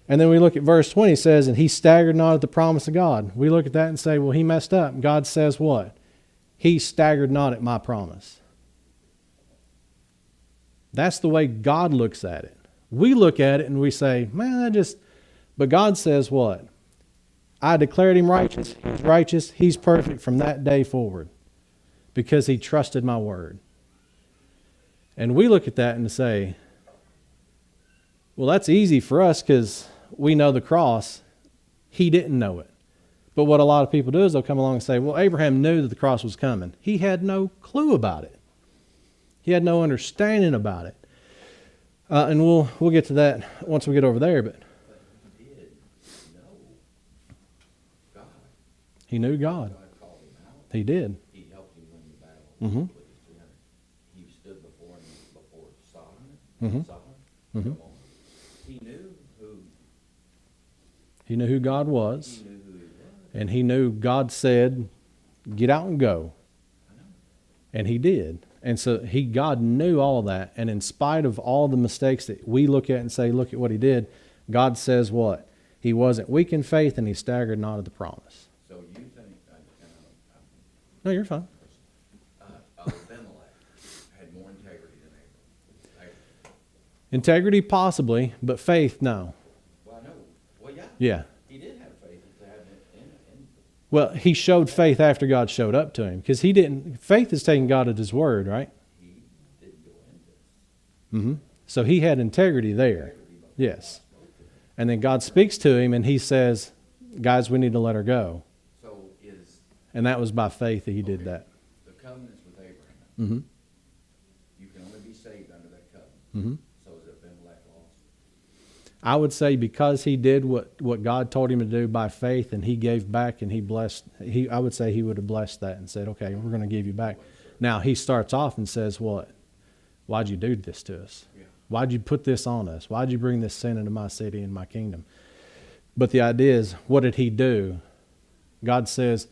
And then we look at verse 20, it says, and he staggered not at the promise of God. We look at that and say, well, he messed up. God says what? He staggered not at my promise. That's the way God looks at it. We look at it and we say, man, but God says what? I declared him righteous. He's righteous. He's perfect from that day forward because he trusted my word. And we look at that and say, well, that's easy for us because we know the cross. He didn't know it. But what a lot of people do is they'll come along and say, well, Abraham knew that the cross was coming. He had no clue about it. He had no understanding about it. And we'll get to that once we get over there. But he did know God. He knew God. God called him out. He did. He helped him win the battle Mhm. with his 300. He stood before Solomon. Mhm. Solomon. Mhm. Come on. He knew who. He knew who God was. He knew who he was. And he knew God said, get out and go. I know. And he did. And so God knew all of that. And in spite of all the mistakes that we look at and say, look at what he did, God says what? He wasn't weak in faith and he staggered not at the promise. So you think, No, you're fine. Abimelech had more integrity than Abraham? Integrity possibly, but faith, no. Well, I know. Well, yeah. Yeah. He did have faith to have it in. Well, he showed faith after God showed up to him. Because faith is taking God at his word, right? He didn't go into it. Mm-hmm. So he had integrity there. Yes. And then God speaks to him and he says, guys, we need to let her go. So is And that was by faith that he did that. the covenants with Abraham, Mm-hmm. you can only be saved under that covenant. Mm-hmm. So is Abimelech lost? I would say because he did what God told him to do by faith and he gave back and he blessed, I would say he would have blessed that and said, okay, we're going to give you back. Now he starts off and says, what? Why'd you do this to us? Yeah. Why'd you put this on us? Why'd you bring this sin into my city and my kingdom? But the idea is, what did he do? God says,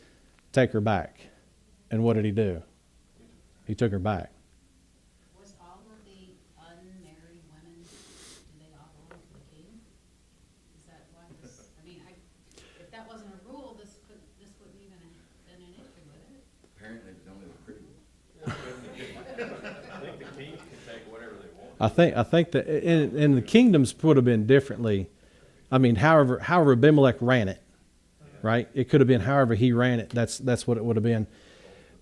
take her back. And what did he do? He took her back. Was all of the unmarried women, did they all belong to the king? Is that why this, I mean, if that wasn't a rule, this wouldn't even have been an issue, would it? Apparently it was only the pretty ones. I think the king can take whatever they want. I think that in the kingdoms would have been differently. I mean, however Abimelech ran it, right? It could have been however he ran it. That's what it would have been.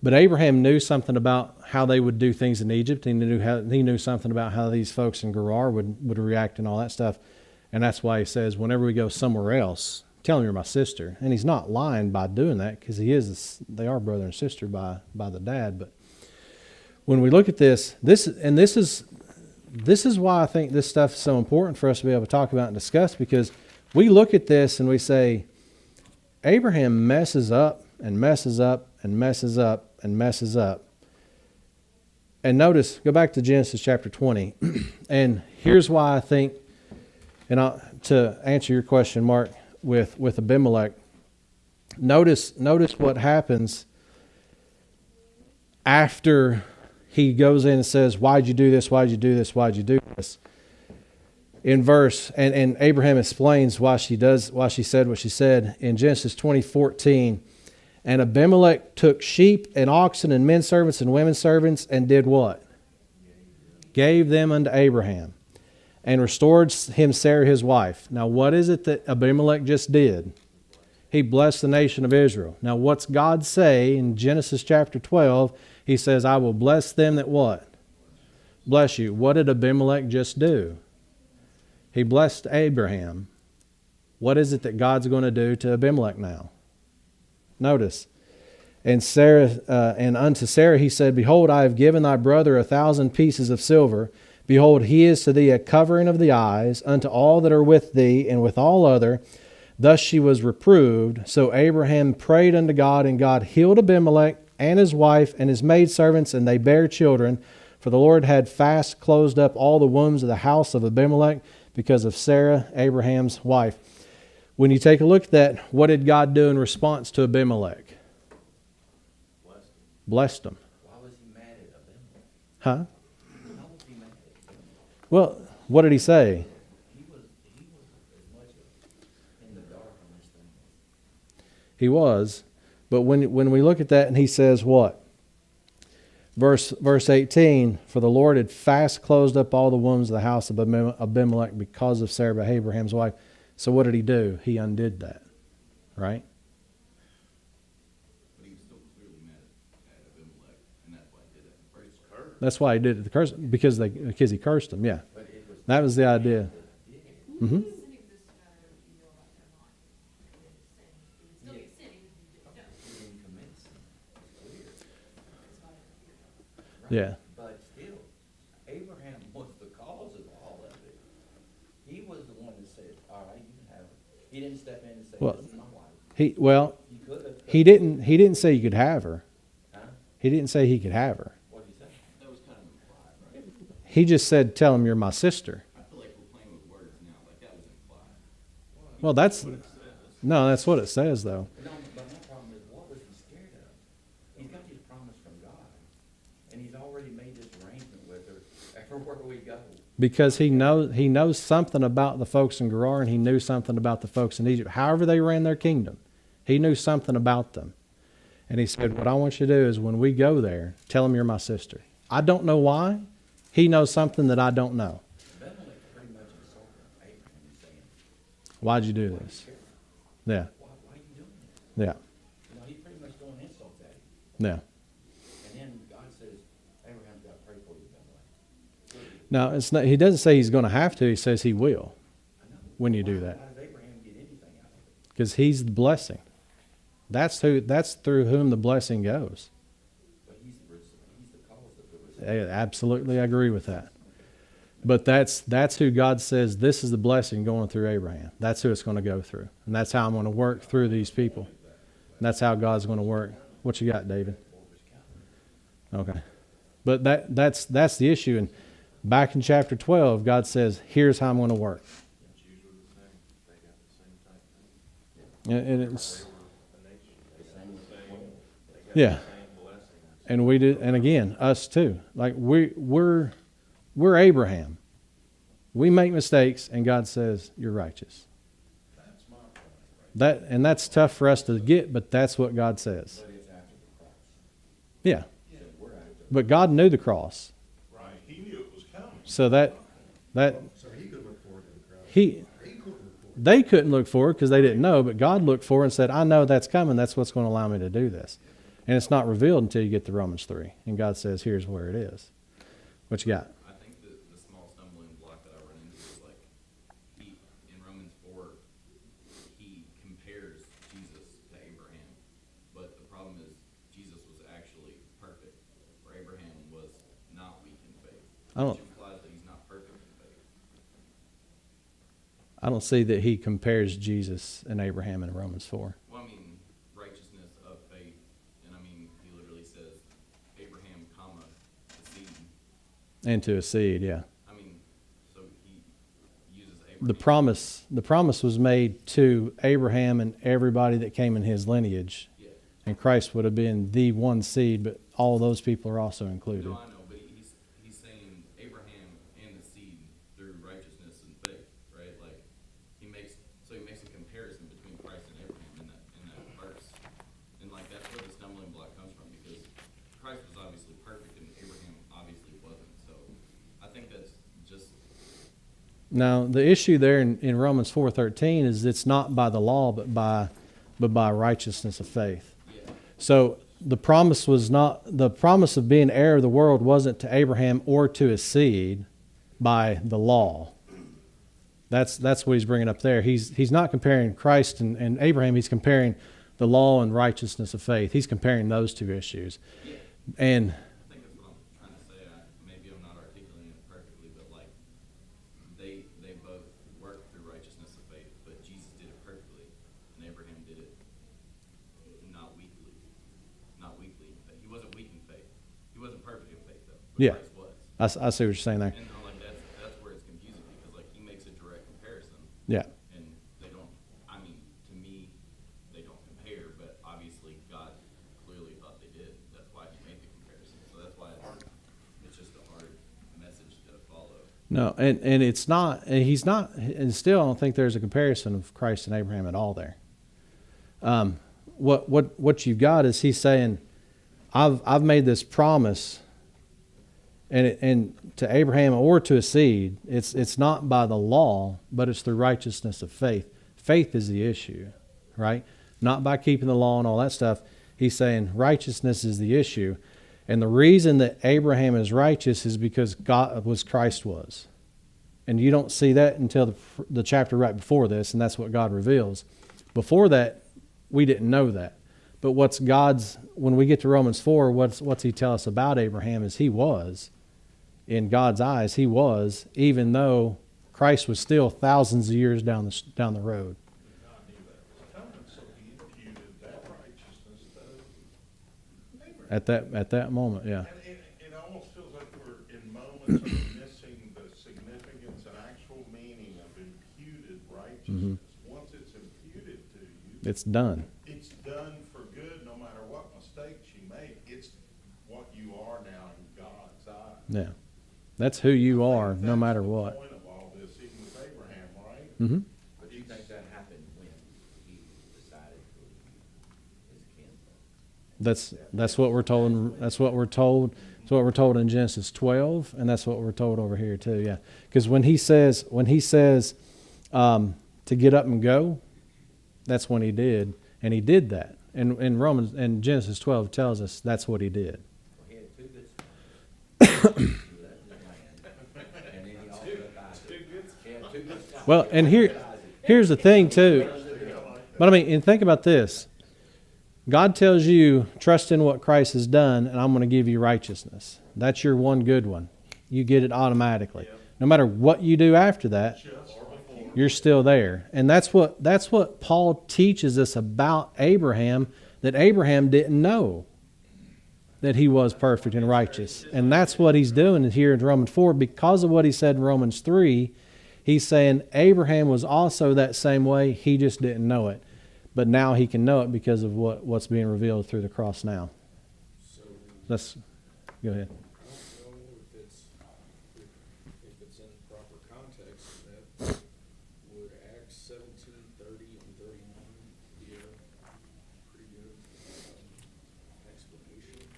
But Abraham knew something about how they would do things in Egypt. He knew something about how these folks in Gerar would react and all that stuff. And that's why he says, whenever we go somewhere else, tell him you're my sister. And he's not lying by doing that because they are brother and sister by the dad. But when we look at this is why I think this stuff is so important for us to be able to talk about and discuss, because we look at this and we say, Abraham messes up and messes up and messes up and messes up. And notice, go back to Genesis chapter 20. And here's why I think, to answer your question, Mark, with Abimelech, notice what happens after he goes in and says, why'd you do this? Why'd you do this? Why'd you do this? In verse, and Abraham explains why she said what she said in Genesis 20:14. And Abimelech took sheep and oxen and men servants and women servants and did what? Gave them unto Abraham and restored him Sarah his wife. Now what is it that Abimelech just did? He blessed the nation of Israel. Now what's God say in Genesis chapter 12? He says, I will bless them that what? Bless you. What did Abimelech just do? He blessed Abraham. What is it that God's going to do to Abimelech now? Notice. And Sarah, and unto Sarah he said, Behold, I have given thy brother 1,000 pieces of silver. Behold, he is to thee a covering of the eyes unto all that are with thee and with all other. Thus she was reproved. So Abraham prayed unto God, and God healed Abimelech and his wife and his maidservants, and they bare children. For the Lord had fast closed up all the wombs of the house of Abimelech because of Sarah, Abraham's wife. When you take a look at that, what did God do in response to Abimelech? Blessed him. Why was he mad at Abimelech? Huh? How was he mad at Abimelech? Well, what did he say? He was as much in the dark on this thing. He was. But when we look at that, and he says what? Verse 18, for the Lord had fast closed up all the wombs of the house of Abimelech because of Sarah, Abraham's wife. So what did he do? He undid that, right? But he was still clearly mad at Abimelech, and that's why he did it in the first place. That's why he did it. The curse because he cursed them. Yeah, But it was that was the idea. Mm-hmm. Sin exists no matter if you know about it or not. It would still be a sin, even if you didn't know. he didn't commit sin. It's weird. That's why you're not. Right? Yeah. But still, Abraham was the cause of all of it. He was the one that said, all right, you can have it. He didn't step in and say, Well, this is my wife. He Could have. he didn't say you could have her. Huh? He didn't say he could have her. What'd he say? That was kind of implied, right? He just said, "Tell him you're my sister." I feel like we're playing with words now, like that was implied. Well, that's what it says though. No, but my problem is, what was he scared of? He's got his promise from God, and he's already made this arrangement with her everywhere we go. Because he knows something about the folks in Gerar, and he knew something about the folks in Egypt. However they ran their kingdom, he knew something about them. And he said, what I want you to do is when we go there, tell him you're my sister. I don't know why. He knows something that I don't know. Abimelech pretty much insulted Abraham and saying, Why'd you do this? Yeah, why are you doing this? yeah, You know, he's pretty much throwing insults at him. yeah. And then God says, Abraham's got to pray for you, Abimelech. Now, it's not, he doesn't say he's going to have to. He says he will I know. when you do Why that. does Abraham get anything out of it? Because he's the blessing. That's through whom the blessing goes. But he's the cause of the result. Absolutely, I agree with that. But that's who God says this is the blessing going through Abraham. That's who it's going to go through, and that's how I'm going to work through these people. And that's how God's going to work. What you got, David? Okay, but that's the issue. And back in chapter 12, God says, "Here's how I'm going to work." It's usually the same, they got the same type thing. And it's They got yeah. the same blessings. And we do, and again, us too. Like we're Abraham. We make mistakes, and God says you're righteous. That's my point, right? That's tough for us to get, but that's what God says. But it's after the cross. Yeah, So we're after. but God knew the cross, Right, he knew it was coming. so that So he could look forward to the crowd. he He couldn't look forward. they couldn't look forward because they didn't know, but God looked forward and said, "I know that's coming. That's what's going to allow me to do this." And it's not revealed until you get to Romans 3, and God says, "Here's where it is." What you got? I think the small stumbling block that I run into is like in Romans 4, he compares Jesus to Abraham, but the problem is Jesus was actually perfect, where Abraham was not weak in faith, I don't- which implies that he's not perfect in faith. I don't see that he compares Jesus and Abraham in Romans 4. Well, I mean, righteousness of faith, and I mean, he literally says Abraham, comma, the seed. And to a seed, yeah. I mean, so he uses Abraham. The promise was made to Abraham and everybody that came in his lineage. Yeah. And Christ would have been the one seed, but all those people are also included. No, I know, but he's saying Abraham and the seed through righteousness and faith, right? Like he makes a comparison between Christ and Abraham in that verse, and like that's where the stumbling block comes from because Christ was obviously perfect and Abraham obviously wasn't. So I think that's just Now, the issue there in Romans 4:13 is it's not by the law, but by righteousness of faith. yeah. So the promise of being heir of the world wasn't to Abraham or to his seed by the law. That's what he's bringing up there. He's not comparing Christ and Abraham. He's comparing the law and righteousness of faith. He's comparing those two issues. And I think that's what I'm trying to say. Maybe I'm not articulating it perfectly, but Yeah. Christ was. I see what you're saying there. And like that's where it's confusing because like he makes a direct comparison Yeah. and they don't. I mean, to me, they don't compare, but obviously God clearly thought they did. That's why he made the comparison. So that's why it's just a hard message to follow. No, and it's not, and he's not, and still I don't think there's a comparison of Christ and Abraham at all there. What you've got is he's saying, I've made this promise, and to Abraham or to a seed, it's not by the law, but it's through righteousness of faith. Faith is the issue, right? Not by keeping the law and all that stuff. He's saying righteousness is the issue. And the reason that Abraham is righteous is because Christ was. And you don't see that until the chapter right before this, and that's what God reveals. Before that, we didn't know that. But when we get to Romans 4, what's he tell us about Abraham is he was, in God's eyes, he was, even though Christ was still thousands of years down the road. God knew that was coming, so he imputed that righteousness to Abraham. At that moment, yeah. And it almost feels like we're in moments of missing the significance and actual meaning of imputed righteousness. Once it's imputed to you, It's done. it's done for good, no matter what mistakes you make. It's what you are now in God's eyes. Yeah. That's who you I are, think no that's matter the what. point of all this, even with Abraham, right? Mm-hmm. But do you think that happened when he decided to leave his kin? That's what we're told. That's what we're told. That's what we're told in Genesis 12, and that's what we're told over here too. Yeah, because when he says to get up and go, that's when he did, and he did that. And in Genesis 12 tells us that's what he did. Well, he had two good sons. He left his land, and then he offered up Isaac. He had two good sons. Well, and here's the thing too. But I mean, and think about this. God tells you, trust in what Christ has done, and I'm going to give you righteousness. That's your one good one. You get it automatically. No matter what you do after that, you're still there. And that's what Paul teaches us about Abraham, that Abraham didn't know that he was perfect and righteous. And that's what he's doing here in Romans 4. Because of what he said in Romans 3, he's saying Abraham was also that same way. He just didn't know it. But now he can know it because of what's being revealed through the cross now. Let's go ahead. I don't know if it's in proper context, that would Acts 17:30 and 31 be a pretty good explanation.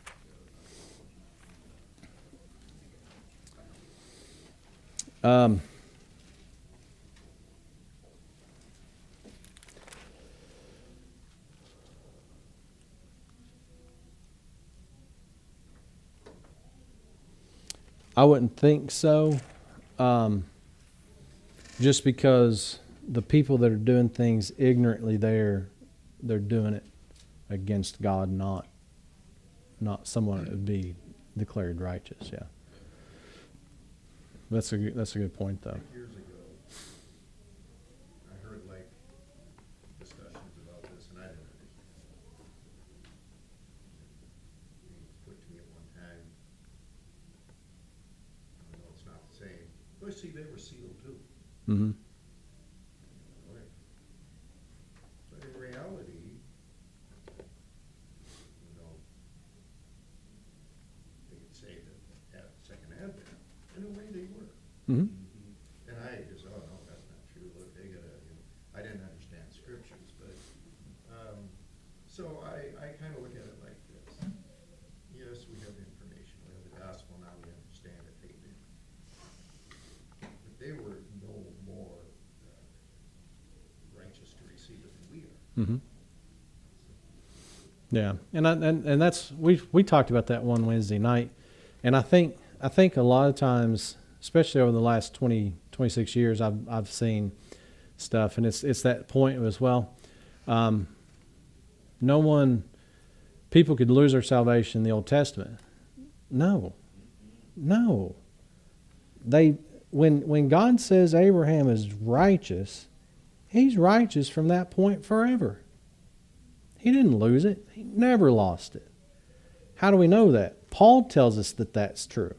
I wouldn't think so. Just because the people that are doing things ignorantly they're doing it against God, not someone that would be declared righteous. Yeah, that's a good point though. Years ago, I heard like discussions about this, and I didn't understand. It was put to me at one time. I know it's not the same. But see, they were sealed too. Mm-hmm. Right. But in reality, they could say that at Second Advent, in a way they were. Mm-hmm. And I just, oh, no, that's not true, look, they gotta, I didn't understand scriptures, but, so I kinda look at it like this. Yes, we have information, we have the gospel, now we understand it, amen. But they were no more righteous to receive it than we are. Mm-hmm. Yeah, and that's we talked about that one Wednesday night, and I think a lot of times, especially over the last 26 years, I've seen stuff, and it's that point as well. People could lose their salvation in the Old Testament. No. When God says Abraham is righteous, he's righteous from that point forever. He didn't lose it. He never lost it. How do we know that? Paul tells us that that's true.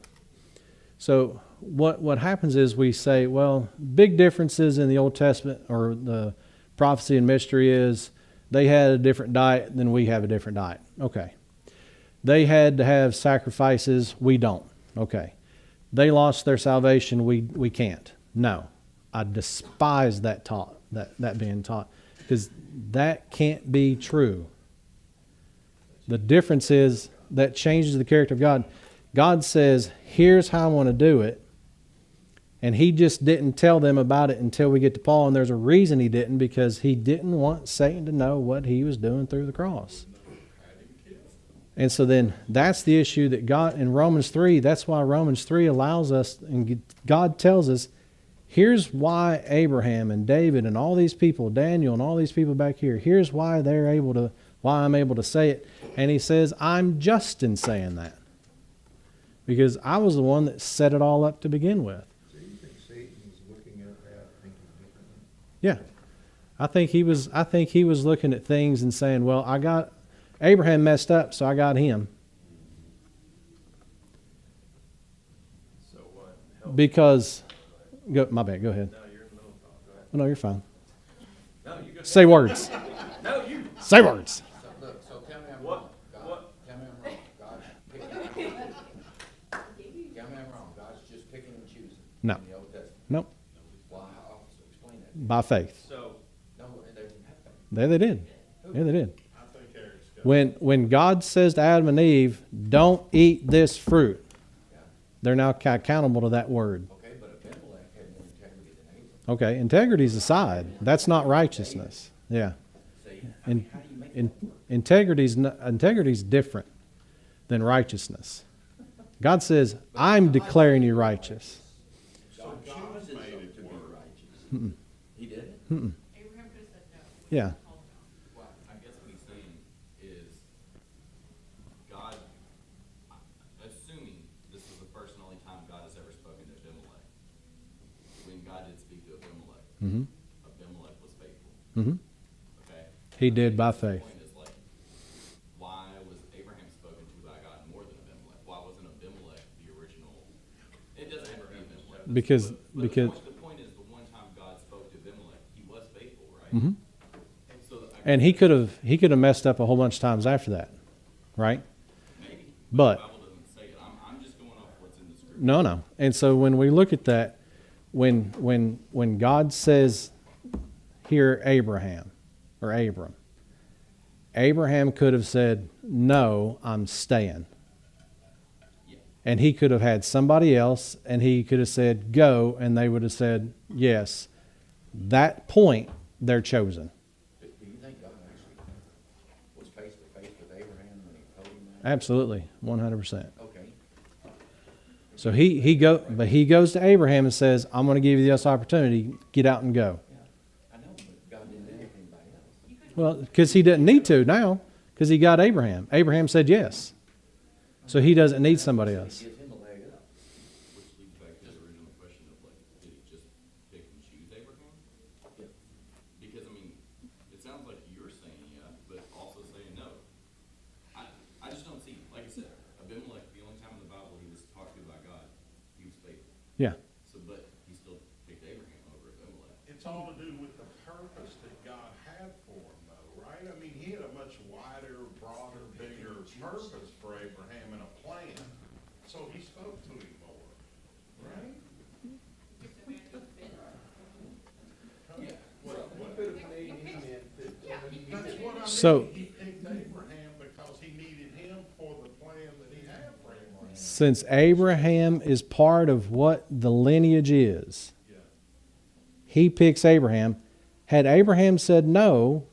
So what happens is we say, well, big differences in the Old Testament or the prophecy and mystery is they had a different diet than we have a different diet. Okay. They had to have sacrifices. We don't. Okay. They lost their salvation. We can't. No. I despise that being taught, because that can't be true. The difference is that changes the character of God. God says, here's how I want to do it. And he just didn't tell them about it until we get to Paul. And there's a reason he didn't, because he didn't want Satan to know what he was doing through the cross. And so then that's the issue that God, in Romans 3, that's why Romans 3 allows us, and God tells us, here's why Abraham and David and all these people, Daniel and all these people back here, here's why why I'm able to say it. And he says, I'm just in saying that, because I was the one that set it all up to begin with. So you think Satan was looking at that, thinking differently? Yeah. I think he was looking at things and saying, well, I got Abraham messed up, so I got him. So what? Help. Because, my bad, go ahead. No, you're in the middle of thought. Go ahead. Oh, no, you're fine. No, you go. Say words. No, you. Say words. So, look, so tell me I'm What? wrong. God, What? tell me I'm wrong. God picked Tell me I'm wrong. God's just picking and choosing. No. In the Old Testament. Nope. Well, how else explain that? By faith. So, No, they didn't have faith. There they did. Yeah, they did. I think Eric's got. When God says to Adam and Eve, don't eat this fruit, Yeah. they're now accountable to that word. Okay, but Abimelech had more integrity than Abraham. Okay, integrity's aside. That's not righteousness. Yeah. See, In, how do you make that work? integrity's different than righteousness. God says, I'm declaring you righteous. God chooses them made it to be work. righteous. He did it? Abraham could have said no. Yeah. Well, I guess what he's saying is God, assuming this is the first and only time God has ever spoken to Abimelech. When God did speak to Abimelech, Abimelech was faithful. Mm-hmm. Okay? He did by The faith. point is, like, why was Abraham spoken to by God more than Abimelech? Why wasn't Abimelech the original? It doesn't have to be Abimelech. Because- But because- the point is, the one time God spoke to Abimelech, he was faithful, right? Mhm. So And he could have messed up a whole bunch of times after that, right? maybe, But- the Bible doesn't say it. I'm just going off what's in the scripture. No. And so when we look at that, when God says here Abraham or Abram, Abraham could have said, no, I'm staying. Yeah. And he could have had somebody else, and he could have said, go, and they would have said, yes. That point, they're chosen. Do you think God actually was face to face with Abraham when he told him that? Absolutely, 100%. Okay. So he goes to Abraham and says, I'm going to give you this opportunity. Get out and go. Yeah, I know, but God didn't do anything by else. Well, because he didn't need to now, because he got Abraham. Abraham said yes. So he doesn't need somebody else. Gives him a leg up. Which leads back to the original question of, like, did he just pick and choose Abraham? Yeah. Because, I mean, it sounds like you're saying yeah, but also saying no. I just don't see, like I said, Abimelech, the only time in the Bible he was talked to by God, he was faithful. Yeah. So, but he still picked Abraham over Abimelech. It's all to do with the purpose that God had for him, though, right? I mean, he had a much wider, broader, bigger purpose for Abraham and a plan. So he spoke to him more, right? He could have made him in That's what I mean. So- He picked Abraham because he needed him for the plan that he had for Abraham. Since Abraham is part of what the lineage is, Yeah. he picks Abraham. Had Abraham said no,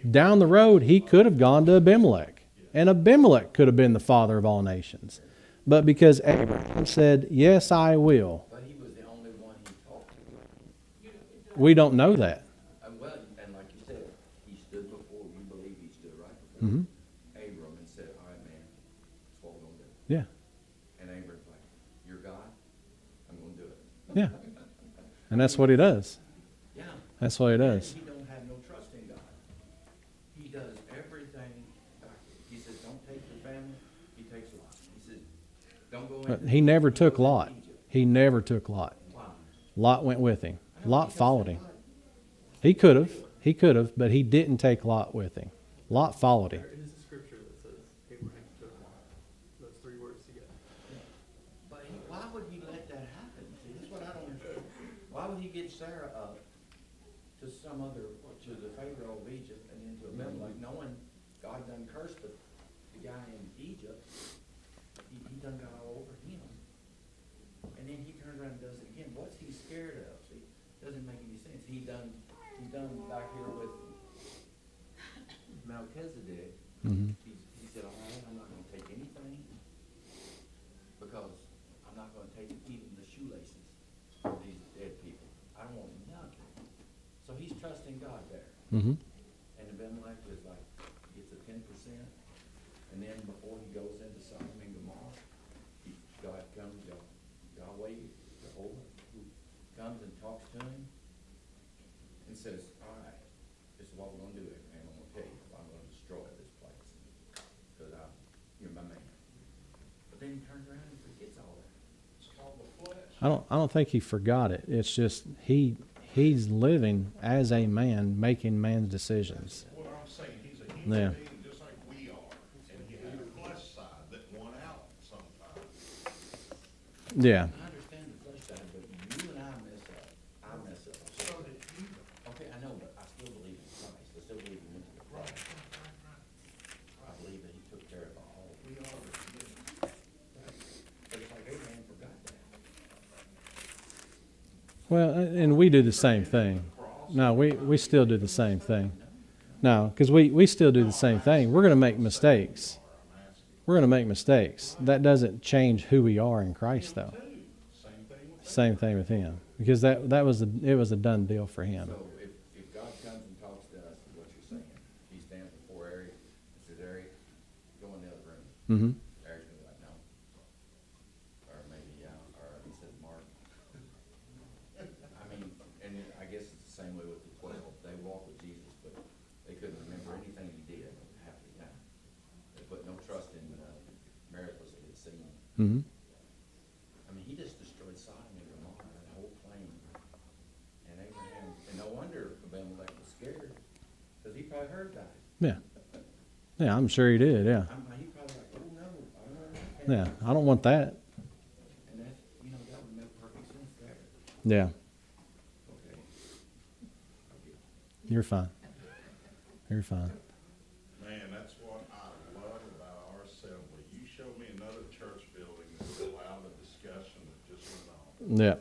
down the road he could have gone to Abimelech. And Abimelech could have been the father of all nations. But because Abraham said, yes, I will, But he was the only one he talked to. we don't know that. Well, and like you said, he stood before, you believe he stood right before Mhm. Abram and said, all right, man, that's what we're gonna do. Yeah. And Abram's like, you're God, I'm gonna do it. Yeah. And that's what he does. Yeah. That's what he does. He don't have no trust in God. He does everything backwards. He says, don't take your family, he takes Lot. He says, don't go But in. he never took Lot. He never took Lot. Why? Lot went with him. I know Lot because followed they him. like- He could have, but he didn't take Lot with him. Lot followed him. There is a scripture that says Abraham took Lot. Those three words together. But why would he let that happen? See, that's what I don't understand. Why would he get Sarah up to some other, to the Pharaoh of Egypt and then to Abimelech, knowing God done cursed the guy in Egypt? He done got all over him. And then he turns around and does it again. What's he scared of? See, doesn't make any sense. He done back here with Melchizedek. Mhm. He said, all right, I'm not gonna take anything because I'm not gonna take even the shoelaces of these dead people. I don't want nothing. So he's trusting God there. Mm-hmm. And Abimelech is like, gets a 10%. And then before he goes into Sodom and Gomorrah, God comes, Yahweh, Jehovah, who comes and talks to him and says, all right, this is what we're gonna do, Abraham. I'm gonna tell you, I'm gonna destroy this place. Because you're my man. But then he turns around and forgets all that. It's called the flesh. I don't think he forgot it. It's just he's living as a man, making man's decisions. What I'm saying, he's a Yeah. human being just like we are, and he had a flesh side that won out sometimes. Yeah. I understand the flesh side, but you and I mess up. I mess up. So did he. Okay, I know, but I still believe in Christ. I still believe he went to the cross. I believe that he took care of all. We are the But it's like Abraham forgot that. Well, and we do the same thing. No, we still do the same thing. No, because we still do the same thing. We're going to make mistakes. We're going to make mistakes. That doesn't change who we are in Christ, though. Same thing with him, because it was a done deal for him. So if God comes and talks to us, is what you're saying, he stands before Eric and says, Eric, go in the other room. Mm-hmm. Eric's gonna be like, no. Or maybe, yeah, or he says, Mark. I mean, and I guess it's the same way with the 12. They walked with Jesus, but they couldn't remember anything he did half the time. They put no trust in miracles they had seen. Mm-hmm. I mean, he just destroyed Sodom and Gomorrah, that whole plain. And Abraham, and no wonder Abimelech was scared, because he probably heard about it. Yeah. Yeah, I'm sure he did. Yeah. He probably like, oh no, I don't want that. Yeah. I don't want that. And that, that would make perfect sense there. Yeah. Okay. You're fine. You're fine. Man, that's what I love about our assembly. You show me another church building that would allow the discussion that just went on. Yeah.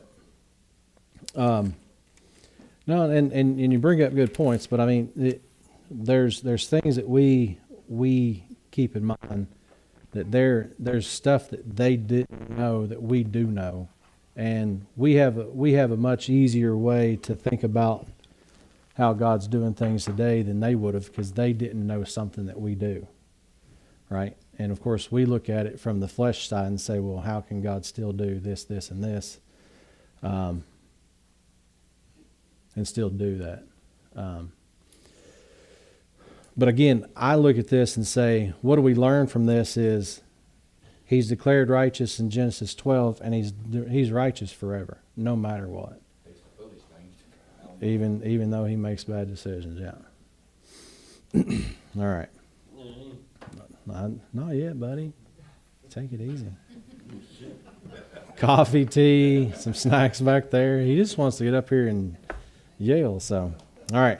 No, and you bring up good points, but I mean, there's things that we keep in mind, that there's stuff that they didn't know that we do know, and we have a much easier way to think about how God's doing things today than they would have, because they didn't know something that we do, right? And of course, we look at it from the flesh side and say, well, how can God still do this, and this? And still do that. But again, I look at this and say, what do we learn from this is he's declared righteous in Genesis 12, and he's righteous forever, no matter what. It's the foolish things. Even though he makes bad decisions, yeah. All right. Not yet, buddy. Take it easy. Coffee, tea, some snacks back there. He just wants to get up here and yell. So, all right.